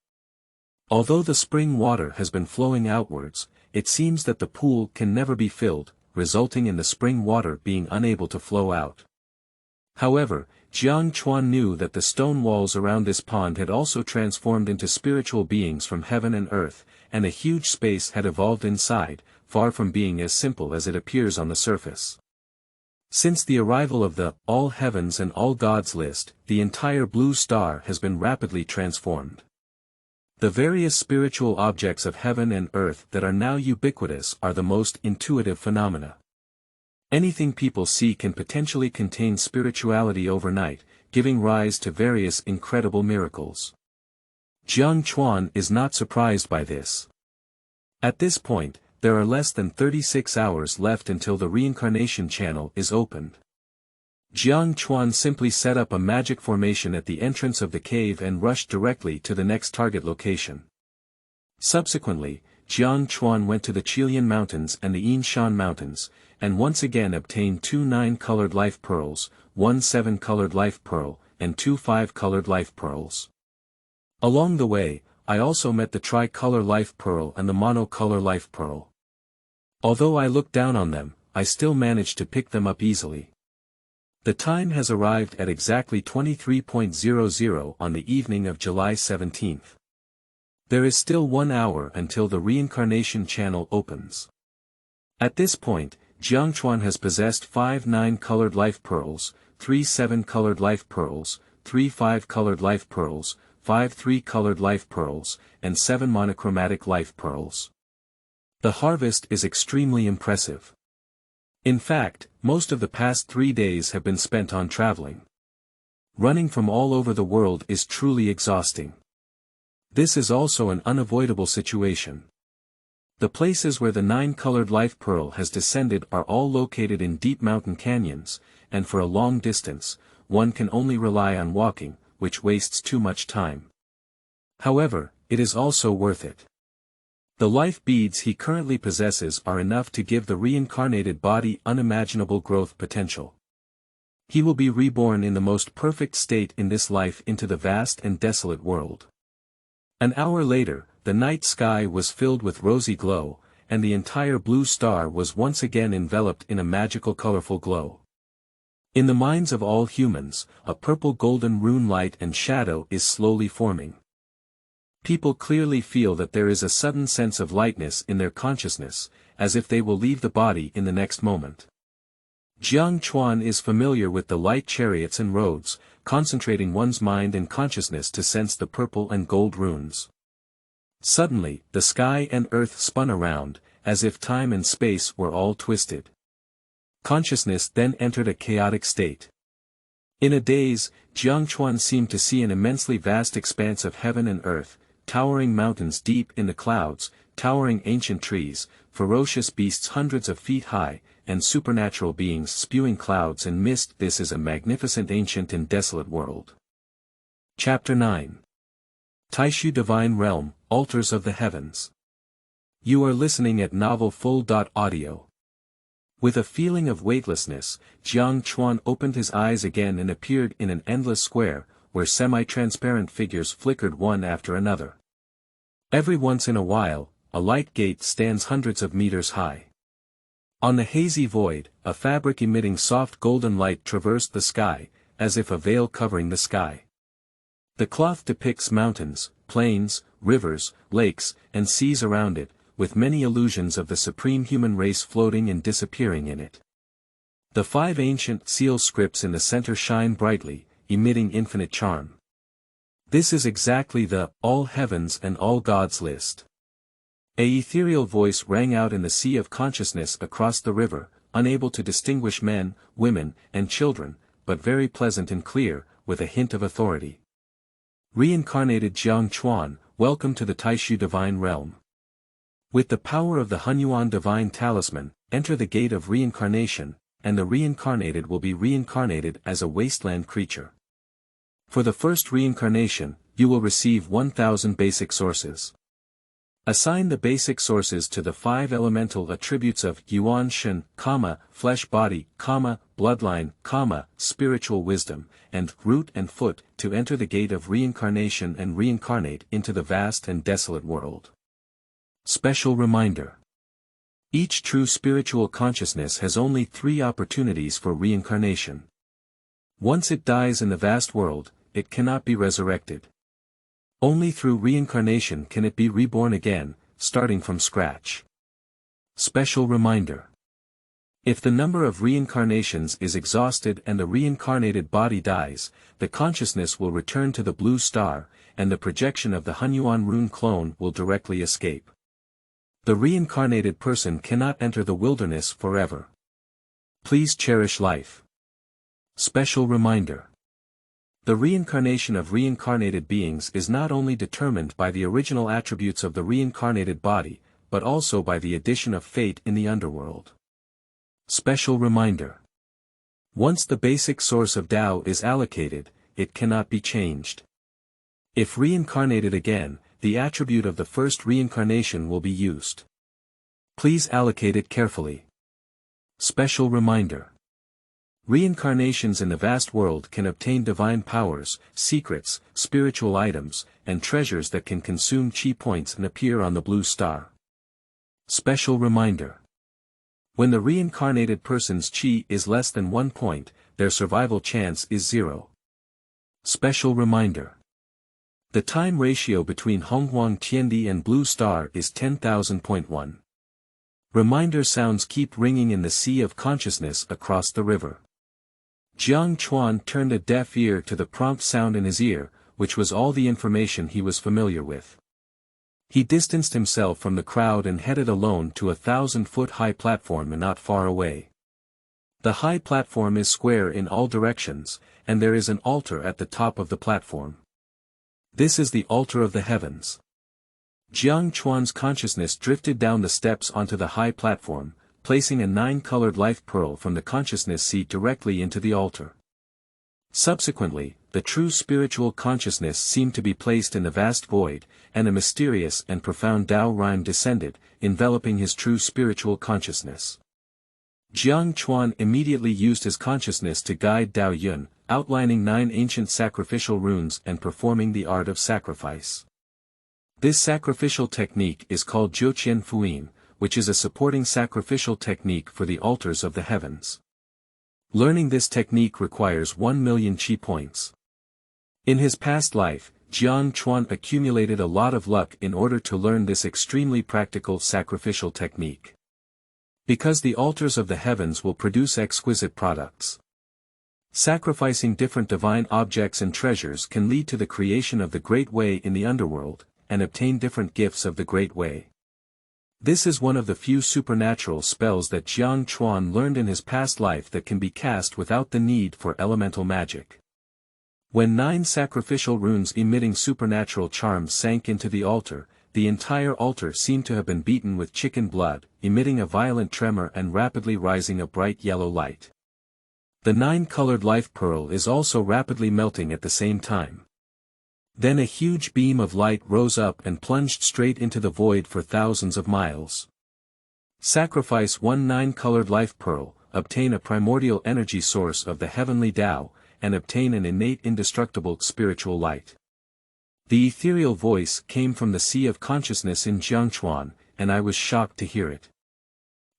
Although the spring water has been flowing outwards, it seems that the pool can never be filled, resulting in the spring water being unable to flow out. However, Jiangchuan knew that the stone walls around this pond had also transformed into spiritual beings from heaven and earth, and a huge space had evolved inside, far from being as simple as it appears on the surface. Since the arrival of the All Heavens and All Gods list, the entire Blue Star has been rapidly transformed. The various spiritual objects of heaven and earth that are now ubiquitous are the most intuitive phenomena. Anything people see can potentially contain spirituality overnight, giving rise to various incredible miracles. Jiangchuan is not surprised by this. At this point, there are less than 36 hours left until the reincarnation channel is opened. Jiangchuan simply set up a magic formation at the entrance of the cave and rushed directly to the next target location. Subsequently, Jiangchuan went to the Qilian Mountains and the Yinshan Mountains, and once again obtained 2 9-colored life pearls, 1 7-colored life pearl, and 2 5-colored life pearls. Along the way, I also met the tri-color life pearl and the monocolor life pearl. Although I looked down on them, I still managed to pick them up easily. The time has arrived at exactly 23:00 on the evening of July 17th. There is still 1 hour until the reincarnation channel opens. At this point, Jiangchuan has possessed 5 9-colored life pearls, 3 7-colored life pearls, 3 5-colored life pearls, 5 3-colored life pearls, and 7 monochromatic life pearls. The harvest is extremely impressive. In fact, most of the past 3 days have been spent on traveling. Running from all over the world is truly exhausting. This is also an unavoidable situation. The places where the 9-colored life pearl has descended are all located in deep mountain canyons, and for a long distance, one can only rely on walking, which wastes too much time. However, it is also worth it. The life beads he currently possesses are enough to give the reincarnated body unimaginable growth potential. He will be reborn in the most perfect state in this life into the vast and desolate world. An hour later, the night sky was filled with rosy glow, and the entire blue star was once again enveloped in a magical colorful glow. In the minds of all humans, a purple golden rune light and shadow is slowly forming. People clearly feel that there is a sudden sense of lightness in their consciousness, as if they will leave the body in the next moment. Jiangchuan is familiar with the light chariots and roads, concentrating one's mind and consciousness to sense the purple and gold runes. Suddenly, the sky and earth spun around, as if time and space were all twisted. Consciousness then entered a chaotic state. In a daze, Jiangchuan seemed to see an immensely vast expanse of heaven and earth, towering mountains deep in the clouds, towering ancient trees, ferocious beasts hundreds of feet high, and supernatural beings spewing clouds and mist. This is a magnificent ancient and desolate world. Chapter 9. Taixu Divine Realm, Altars of the Heavens. You are listening at novelfull.audio. With a feeling of weightlessness, Jiangchuan opened his eyes again and appeared in an endless square, where semi-transparent figures flickered one after another. Every once in a while, a light gate stands hundreds of meters high. On the hazy void, a fabric emitting soft golden light traversed the sky, as if a veil covering the sky. The cloth depicts mountains, plains, rivers, lakes, and seas around it, with many illusions of the supreme human race floating and disappearing in it. The 5 ancient seal scripts in the center shine brightly, emitting infinite charm. This is exactly the all heavens and all gods list. A ethereal voice rang out in the sea of consciousness across the river, unable to distinguish men, women, and children, but very pleasant and clear, with a hint of authority. Reincarnated Jiangchuan, welcome to the Taixu Divine Realm. With the power of the Xuanhuan Divine Talisman, enter the gate of reincarnation, and the reincarnated will be reincarnated as a wasteland creature. For the first reincarnation, you will receive 1,000 basic sources. Assign the basic sources to the 5 elemental attributes of Yuan Shen, flesh body, bloodline, spiritual wisdom, and root and foot to enter the gate of reincarnation and reincarnate into the vast and desolate world. Special reminder. Each true spiritual consciousness has only 3 opportunities for reincarnation. Once it dies in the vast world, it cannot be resurrected. Only through reincarnation can it be reborn again, starting from scratch. Special reminder. If the number of reincarnations is exhausted and the reincarnated body dies, the consciousness will return to the blue star, and the projection of the Xuanhuan rune clone will directly escape. The reincarnated person cannot enter the wilderness forever. Please cherish life. Special reminder. The reincarnation of reincarnated beings is not only determined by the original attributes of the reincarnated body, but also by the addition of fate in the underworld. Special reminder. Once the basic source of Tao is allocated, it cannot be changed. If reincarnated again, the attribute of the first reincarnation will be used. Please allocate it carefully. Special reminder. Reincarnations in the vast world can obtain divine powers, secrets, spiritual items, and treasures that can consume chi points and appear on the blue star. Special reminder. When the reincarnated person's chi is less than 1 point, their survival chance is 0. Special reminder. The time ratio between Honghuang Tiandi and Blue Star is 10,000.1. Reminder sounds keep ringing in the sea of consciousness across the river. Jiangchuan turned a deaf ear to the prompt sound in his ear, which was all the information he was familiar with. He distanced himself from the crowd and headed alone to a 1,000-foot-high platform not far away. The high platform is square in all directions, and there is an altar at the top of the platform. This is the altar of the heavens. Jiangchuan's consciousness drifted down the steps onto the high platform, placing a 9-colored life pearl from the consciousness seat directly into the altar. Subsequently, the true spiritual consciousness seemed to be placed in the vast void, and a mysterious and profound Tao rhyme descended, enveloping his true spiritual consciousness. Jiangchuan immediately used his consciousness to guide Tao Yun, outlining 9 ancient sacrificial runes and performing the art of sacrifice. This sacrificial technique is called Jiuqian Fuyin, which is a supporting sacrificial technique for the altars of the heavens. Learning this technique requires 1 million chi points. In his past life, Jiangchuan accumulated a lot of luck in order to learn this extremely practical sacrificial technique. Because the altars of the heavens will produce exquisite products. Sacrificing different divine objects and treasures can lead to the creation of the Great Way in the underworld, and obtain different gifts of the Great Way. This is one of the few supernatural spells that Jiangchuan learned in his past life that can be cast without the need for elemental magic. When 9 sacrificial runes emitting supernatural charms sank into the altar, the entire altar seemed to have been beaten with chicken blood, emitting a violent tremor and rapidly rising a bright yellow light. The 9-colored life pearl is also rapidly melting at the same time. Then a huge beam of light rose up and plunged straight into the void for thousands of miles. Sacrifice 1 9-colored life pearl, obtain a primordial energy source of the heavenly Tao, and obtain an innate indestructible spiritual light. The ethereal voice came from the sea of consciousness in Jiangchuan, and I was shocked to hear it.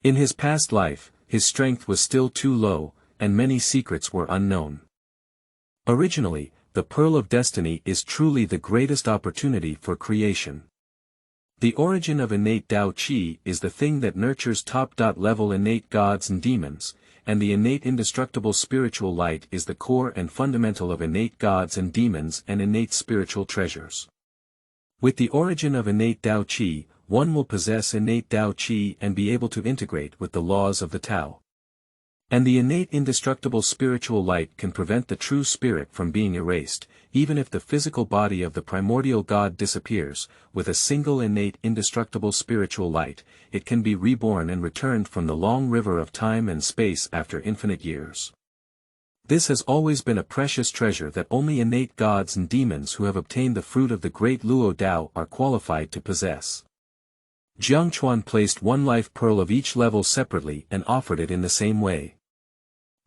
In his past life, his strength was still too low, and many secrets were unknown. Originally, the Pearl of Destiny is truly the greatest opportunity for creation. The origin of innate Tao Qi is the thing that nurtures top-level innate gods and demons, and the innate indestructible spiritual light is the core and fundamental of innate gods and demons and innate spiritual treasures. With the origin of innate Tao Qi, one will possess innate Tao Qi and be able to integrate with the laws of the Tao. And the innate indestructible spiritual light can prevent the true spirit from being erased, even if the physical body of the primordial God disappears. With a single innate indestructible spiritual light, it can be reborn and returned from the long river of time and space after infinite years. This has always been a precious treasure that only innate gods and demons who have obtained the fruit of the great Luo Dao are qualified to possess. Jiangchuan placed 1 life pearl of each level separately and offered it in the same way.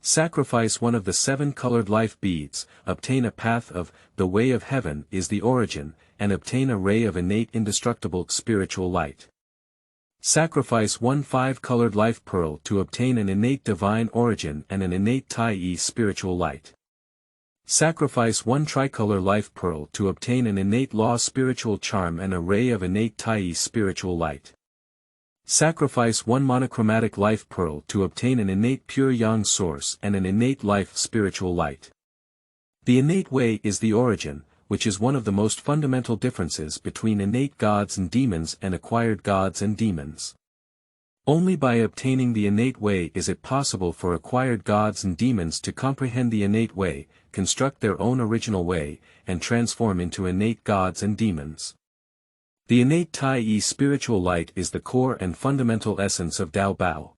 Sacrifice 1 of the 7-colored life beads, obtain a path of, the way of heaven is the origin, and obtain a ray of innate indestructible spiritual light. Sacrifice 1 5-colored life pearl to obtain an innate divine origin and an innate Tai spiritual light. Sacrifice 1 tricolor life pearl to obtain an innate law spiritual charm and a ray of innate Tai spiritual light. Sacrifice 1 monochromatic life pearl to obtain an innate pure yang source and an innate life spiritual light. The innate way is the origin, which is one of the most fundamental differences between innate gods and demons and acquired gods and demons. Only by obtaining the innate way is it possible for acquired gods and demons to comprehend the innate way, construct their own original way, and transform into innate gods and demons. The innate Tai spiritual light is the core and fundamental essence of Dao Bao.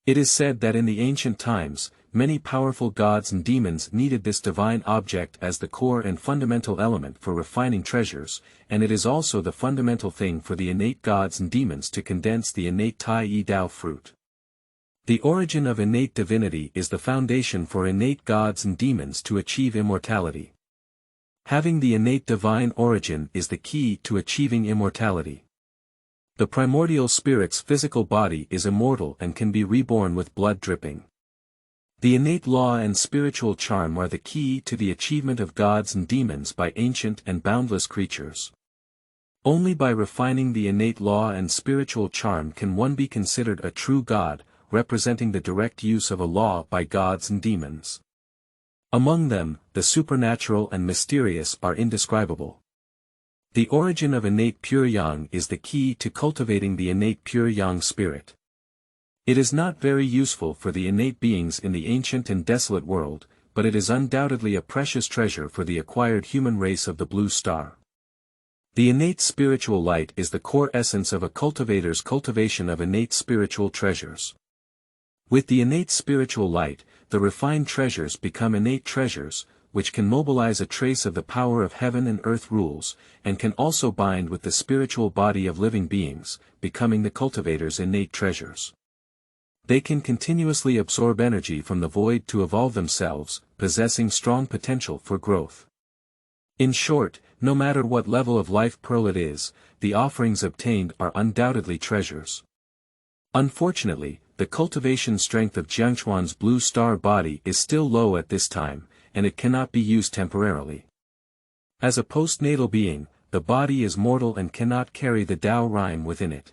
It is said that in the ancient times, many powerful gods and demons needed this divine object as the core and fundamental element for refining treasures, and it is also the fundamental thing for the innate gods and demons to condense the innate Tai Dao fruit. The origin of innate divinity is the foundation for innate gods and demons to achieve immortality. Having the innate divine origin is the key to achieving immortality. The primordial spirit's physical body is immortal and can be reborn with blood dripping. The innate law and spiritual charm are the key to the achievement of gods and demons by ancient and boundless creatures. Only by refining the innate law and spiritual charm can one be considered a true god, representing the direct use of a law by gods and demons. Among them, the supernatural and mysterious are indescribable. The origin of innate pure yang is the key to cultivating the innate pure yang spirit. It is not very useful for the innate beings in the ancient and desolate world, but it is undoubtedly a precious treasure for the acquired human race of the blue star. The innate spiritual light is the core essence of a cultivator's cultivation of innate spiritual treasures. With the innate spiritual light, the refined treasures become innate treasures, which can mobilize a trace of the power of heaven and earth rules, and can also bind with the spiritual body of living beings, becoming the cultivator's innate treasures. They can continuously absorb energy from the void to evolve themselves, possessing strong potential for growth. In short, no matter what level of life pearl it is, the offerings obtained are undoubtedly treasures. Unfortunately, the cultivation strength of Jiangchuan's blue star body is still low at this time, and it cannot be used temporarily. As a postnatal being, the body is mortal and cannot carry the Tao rhyme within it.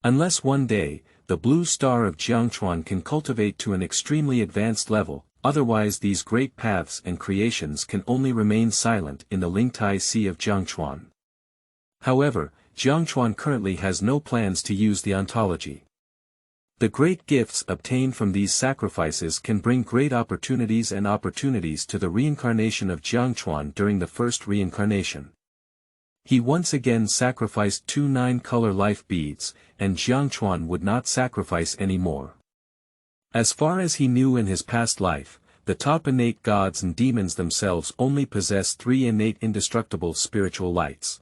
Unless one day, the blue star of Jiangchuan can cultivate to an extremely advanced level, otherwise these great paths and creations can only remain silent in the Lingtai Sea of Jiangchuan. However, Jiangchuan currently has no plans to use the ontology. The great gifts obtained from these sacrifices can bring great opportunities to the reincarnation of Jiangchuan during the first reincarnation. He once again sacrificed 2 9-color life beads, and Jiangchuan would not sacrifice any more. As far as he knew in his past life, the top innate gods and demons themselves only possess 3 innate indestructible spiritual lights.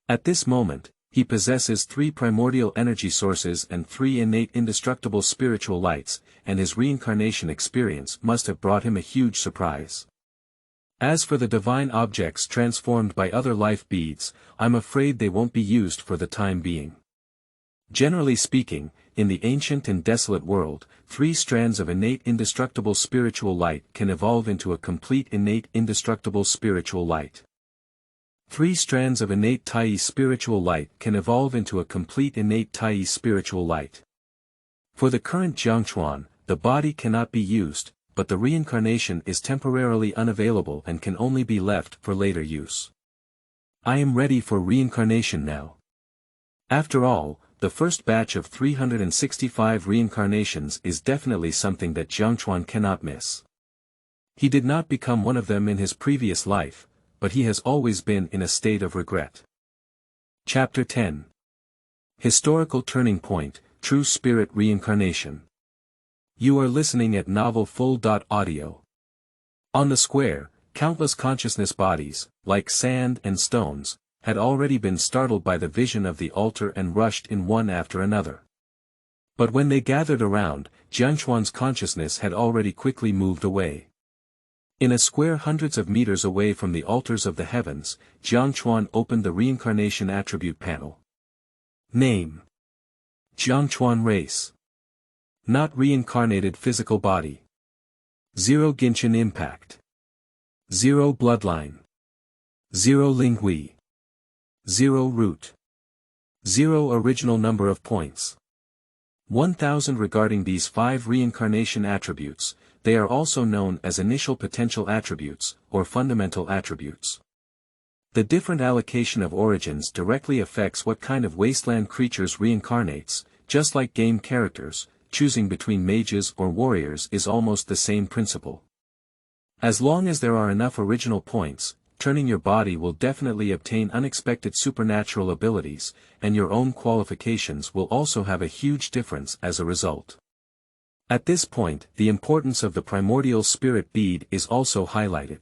At this moment, he possesses 3 primordial energy sources and 3 innate indestructible spiritual lights, and his reincarnation experience must have brought him a huge surprise. As for the divine objects transformed by other life beads, I'm afraid they won't be used for the time being. Generally speaking, in the ancient and desolate world, 3 strands of innate indestructible spiritual light can evolve into a complete innate indestructible spiritual light. 3 strands of innate Taixu spiritual light can evolve into a complete innate Taixu spiritual light. For the current Jiangchuan, the body cannot be used, but the reincarnation is temporarily unavailable and can only be left for later use. I am ready for reincarnation now. After all, the first batch of 365 reincarnations is definitely something that Jiangchuan cannot miss. He did not become one of them in his previous life, but he has always been in a state of regret. Chapter 10. Historical Turning Point, True Spirit Reincarnation. You are listening at novelfull.audio. On the square, countless consciousness bodies, like sand and stones, had already been startled by the vision of the altar and rushed in one after another. But when they gathered around, Jiangchuan's consciousness had already quickly moved away. In a square hundreds of meters away from the altars of the heavens, Jiangchuan opened the reincarnation attribute panel. Name: Jiangchuan race. Not reincarnated physical body. 0 Ginchen impact. 0 bloodline. 0 lingui. 0 root. 0 original number of points. 1000 Regarding these 5 reincarnation attributes, they are also known as initial potential attributes, or fundamental attributes. The different allocation of origins directly affects what kind of wasteland creatures reincarnates, just like game characters, choosing between mages or warriors is almost the same principle. As long as there are enough original points, turning your body will definitely obtain unexpected supernatural abilities, and your own qualifications will also have a huge difference as a result. At this point, the importance of the primordial spirit bead is also highlighted.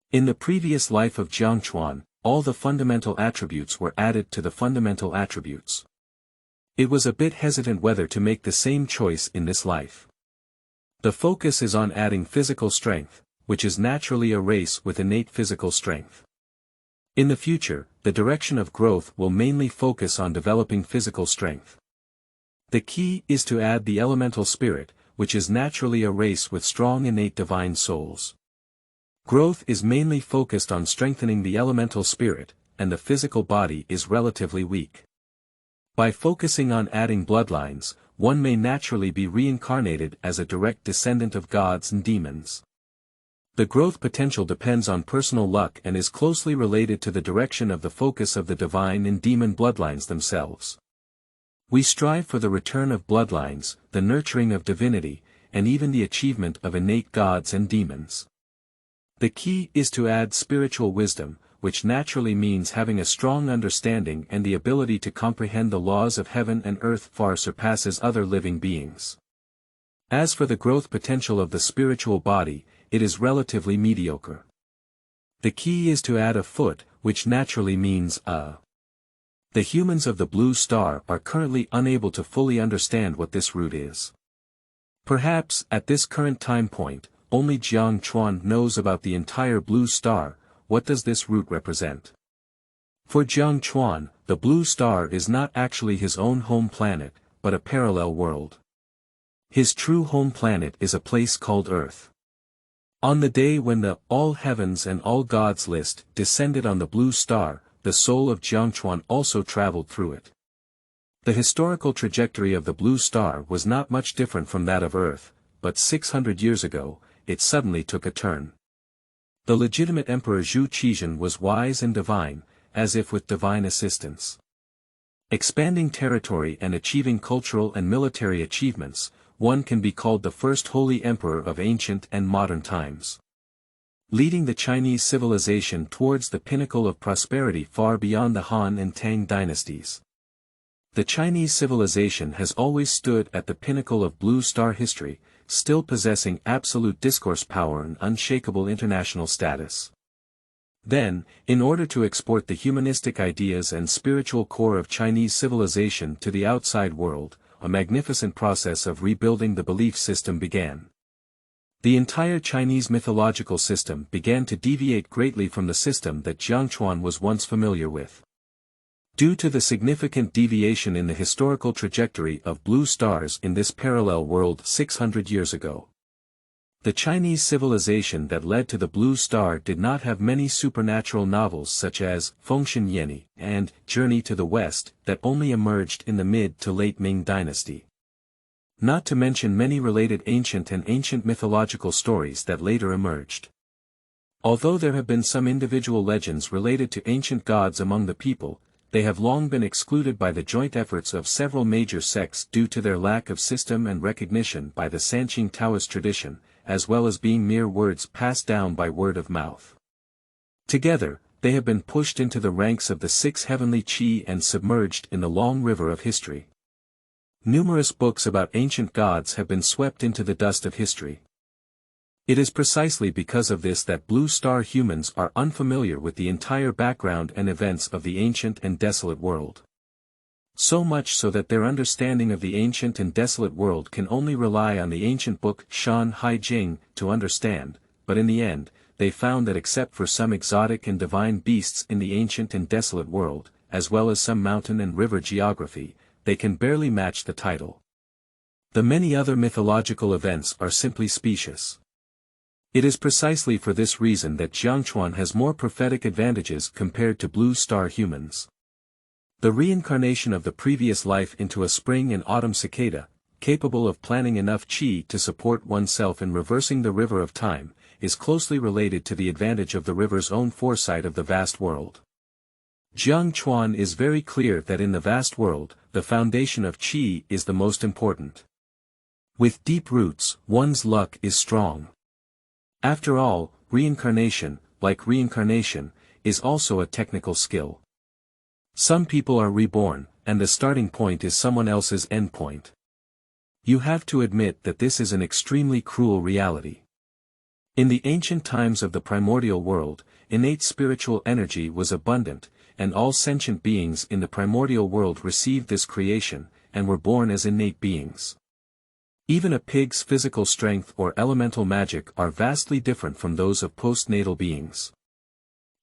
In the previous life of Jiangchuan, all the fundamental attributes were added to the fundamental attributes. It was a bit hesitant whether to make the same choice in this life. The focus is on adding physical strength, which is naturally a race with innate physical strength. In the future, the direction of growth will mainly focus on developing physical strength. The key is to add the elemental spirit, which is naturally a race with strong innate divine souls. Growth is mainly focused on strengthening the elemental spirit, and the physical body is relatively weak. By focusing on adding bloodlines, one may naturally be reincarnated as a direct descendant of gods and demons. The growth potential depends on personal luck and is closely related to the direction of the focus of the divine and demon bloodlines themselves. We strive for the return of bloodlines, the nurturing of divinity, and even the achievement of innate gods and demons. The key is to add spiritual wisdom, which naturally means having a strong understanding and the ability to comprehend the laws of heaven and earth far surpasses other living beings. As for the growth potential of the spiritual body, it is relatively mediocre. The key is to add a foot, which naturally means a. The humans of the Blue Star are currently unable to fully understand what this root is. Perhaps, at this current time point, only Jiangchuan knows about the entire Blue Star. What does this root represent? For Jiangchuan, the Blue Star is not actually his own home planet, but a parallel world. His true home planet is a place called Earth. On the day when the All Heavens and All Gods list descended on the Blue Star, the soul of Jiangchuan also traveled through it. The historical trajectory of the Blue Star was not much different from that of Earth, but 600 years ago, it suddenly took a turn. The legitimate Emperor Zhu Qizhan was wise and divine, as if with divine assistance. Expanding territory and achieving cultural and military achievements, one can be called the first holy emperor of ancient and modern times. Leading the Chinese civilization towards the pinnacle of prosperity far beyond the Han and Tang dynasties. The Chinese civilization has always stood at the pinnacle of Blue Star history, still possessing absolute discourse power and unshakable international status. Then, in order to export the humanistic ideas and spiritual core of Chinese civilization to the outside world, a magnificent process of rebuilding the belief system began. The entire Chinese mythological system began to deviate greatly from the system that Jiangchuan was once familiar with. Due to the significant deviation in the historical trajectory of blue stars in this parallel world 600 years ago. The Chinese civilization that led to the Blue Star did not have many supernatural novels such as Fengshen Yanni and Journey to the West that only emerged in the mid to late Ming dynasty. Not to mention many related ancient mythological stories that later emerged. Although there have been some individual legends related to ancient gods among the people, they have long been excluded by the joint efforts of several major sects due to their lack of system and recognition by the Sanqing Taoist tradition, as well as being mere words passed down by word of mouth. Together, they have been pushed into the ranks of the six heavenly qi and submerged in the long river of history. Numerous books about ancient gods have been swept into the dust of history. It is precisely because of this that Blue Star humans are unfamiliar with the entire background and events of the ancient and desolate world. So much so that their understanding of the ancient and desolate world can only rely on the ancient book Shan Hai Jing to understand, but in the end, they found that except for some exotic and divine beasts in the ancient and desolate world, as well as some mountain and river geography, they can barely match the title. The many other mythological events are simply specious. It is precisely for this reason that Jiangchuan has more prophetic advantages compared to Blue Star humans. The reincarnation of the previous life into a spring and autumn cicada, capable of planning enough qi to support oneself in reversing the river of time, is closely related to the advantage of the river's own foresight of the vast world. Jiangchuan is very clear that in the vast world, the foundation of qi is the most important. With deep roots, one's luck is strong. After all, reincarnation, like reincarnation, is also a technical skill. Some people are reborn, and the starting point is someone else's end point. You have to admit that this is an extremely cruel reality. In the ancient times of the primordial world, innate spiritual energy was abundant, and all sentient beings in the primordial world received this creation, and were born as innate beings. Even a pig's physical strength or elemental magic are vastly different from those of postnatal beings.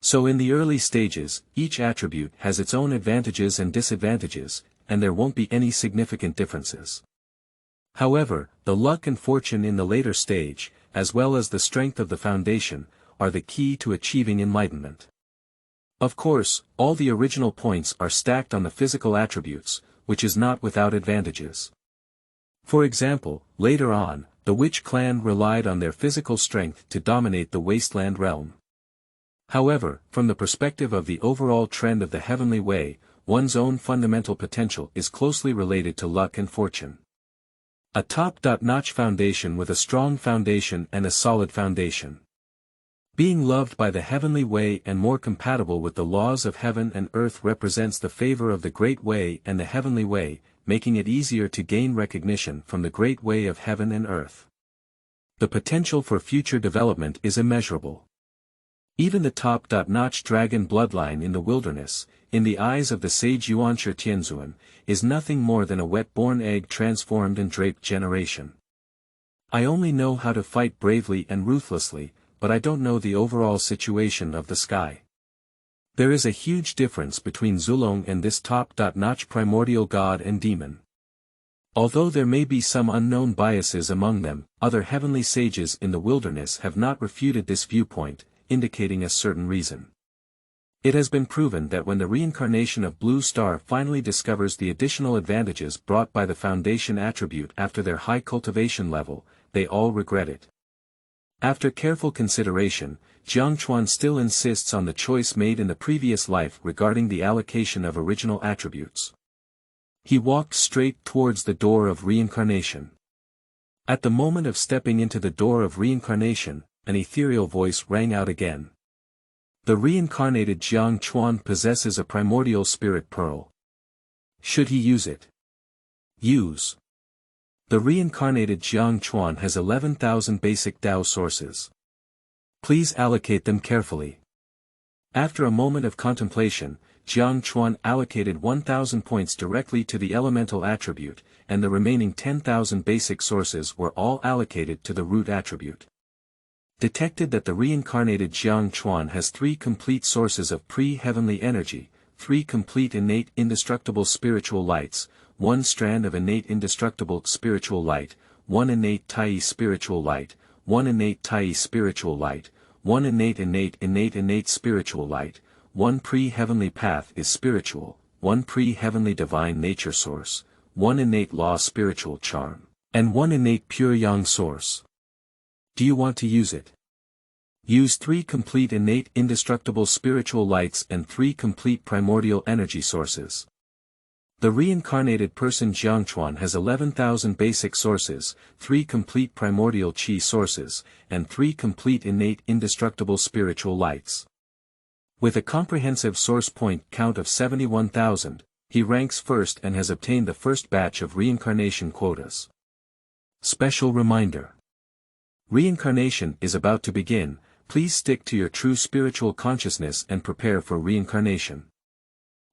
So in the early stages, each attribute has its own advantages and disadvantages, and there won't be any significant differences. However, the luck and fortune in the later stage, as well as the strength of the foundation, are the key to achieving enlightenment. Of course, all the original points are stacked on the physical attributes, which is not without advantages. For example, later on, The witch clan relied on their physical strength to dominate the wasteland realm. However, from the perspective of the overall trend of the heavenly way, one's own fundamental potential is closely related to luck and fortune. A top-notch foundation with a strong foundation and a solid foundation. Being loved by the heavenly way and more compatible with the laws of heaven and earth represents the favor of the great way and the heavenly way, making it easier to gain recognition from the great way of heaven and earth. The potential for future development is immeasurable. Even the top-notch dragon bloodline in the wilderness, in the eyes of the sage Xuanhuan, is nothing more than a wet-born egg transformed and draped generation. I only know how to fight bravely and ruthlessly, but I don't know the overall situation of the sky. There is a huge difference between Zulong and this top-notch primordial god and demon. Although there may be some unknown biases among them, other heavenly sages in the wilderness have not refuted this viewpoint, indicating a certain reason. It has been proven that when the reincarnation of Blue Star finally discovers the additional advantages brought by the foundation attribute after their high cultivation level, they all regret it. After careful consideration, Jiangchuan still insists on the choice made in the previous life regarding the allocation of original attributes. He walked straight towards the door of reincarnation. At the moment of stepping into the door of reincarnation, an ethereal voice rang out again. The reincarnated Jiangchuan possesses a primordial spirit pearl. Should he use it? Use. The reincarnated Jiangchuan has 11,000 basic Tao sources. Please allocate them carefully. After a moment of contemplation, Jiangchuan allocated 1,000 points directly to the elemental attribute, and the remaining 10,000 basic sources were all allocated to the root attribute. Detected that the reincarnated Jiangchuan has 3 complete sources of pre-heavenly energy, 3 complete innate indestructible spiritual lights, 1 strand of innate indestructible spiritual light, 1 innate Tai spiritual light, 1 innate Tai spiritual light, 1 innate spiritual light, 1 pre-heavenly path is spiritual, 1 pre-heavenly divine nature source, 1 innate law spiritual charm, and 1 innate pure yang source. Do you want to use it? Use 3 complete innate indestructible spiritual lights and 3 complete primordial energy sources. The reincarnated person Jiangchuan has 11,000 basic sources, 3 complete primordial qi sources, and 3 complete innate indestructible spiritual lights. With a comprehensive source point count of 71,000, he ranks first and has obtained the first batch of reincarnation quotas. Special reminder. Reincarnation is about to begin, please stick to your true spiritual consciousness and prepare for reincarnation.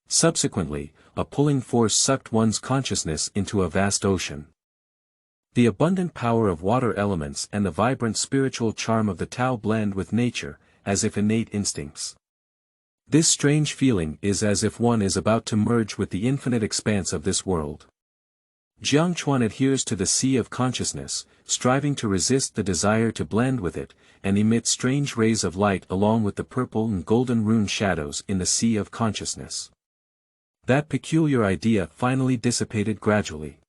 Subsequently, a pulling force sucked one's consciousness into a vast ocean. The abundant power of water elements and the vibrant spiritual charm of the Tao blend with nature, as if innate instincts. This strange feeling is as if one is about to merge with the infinite expanse of this world. Jiangchuan adheres to the sea of consciousness, striving to resist the desire to blend with it, and emits strange rays of light along with the purple and golden rune shadows in the sea of consciousness. That peculiar idea finally dissipated gradually.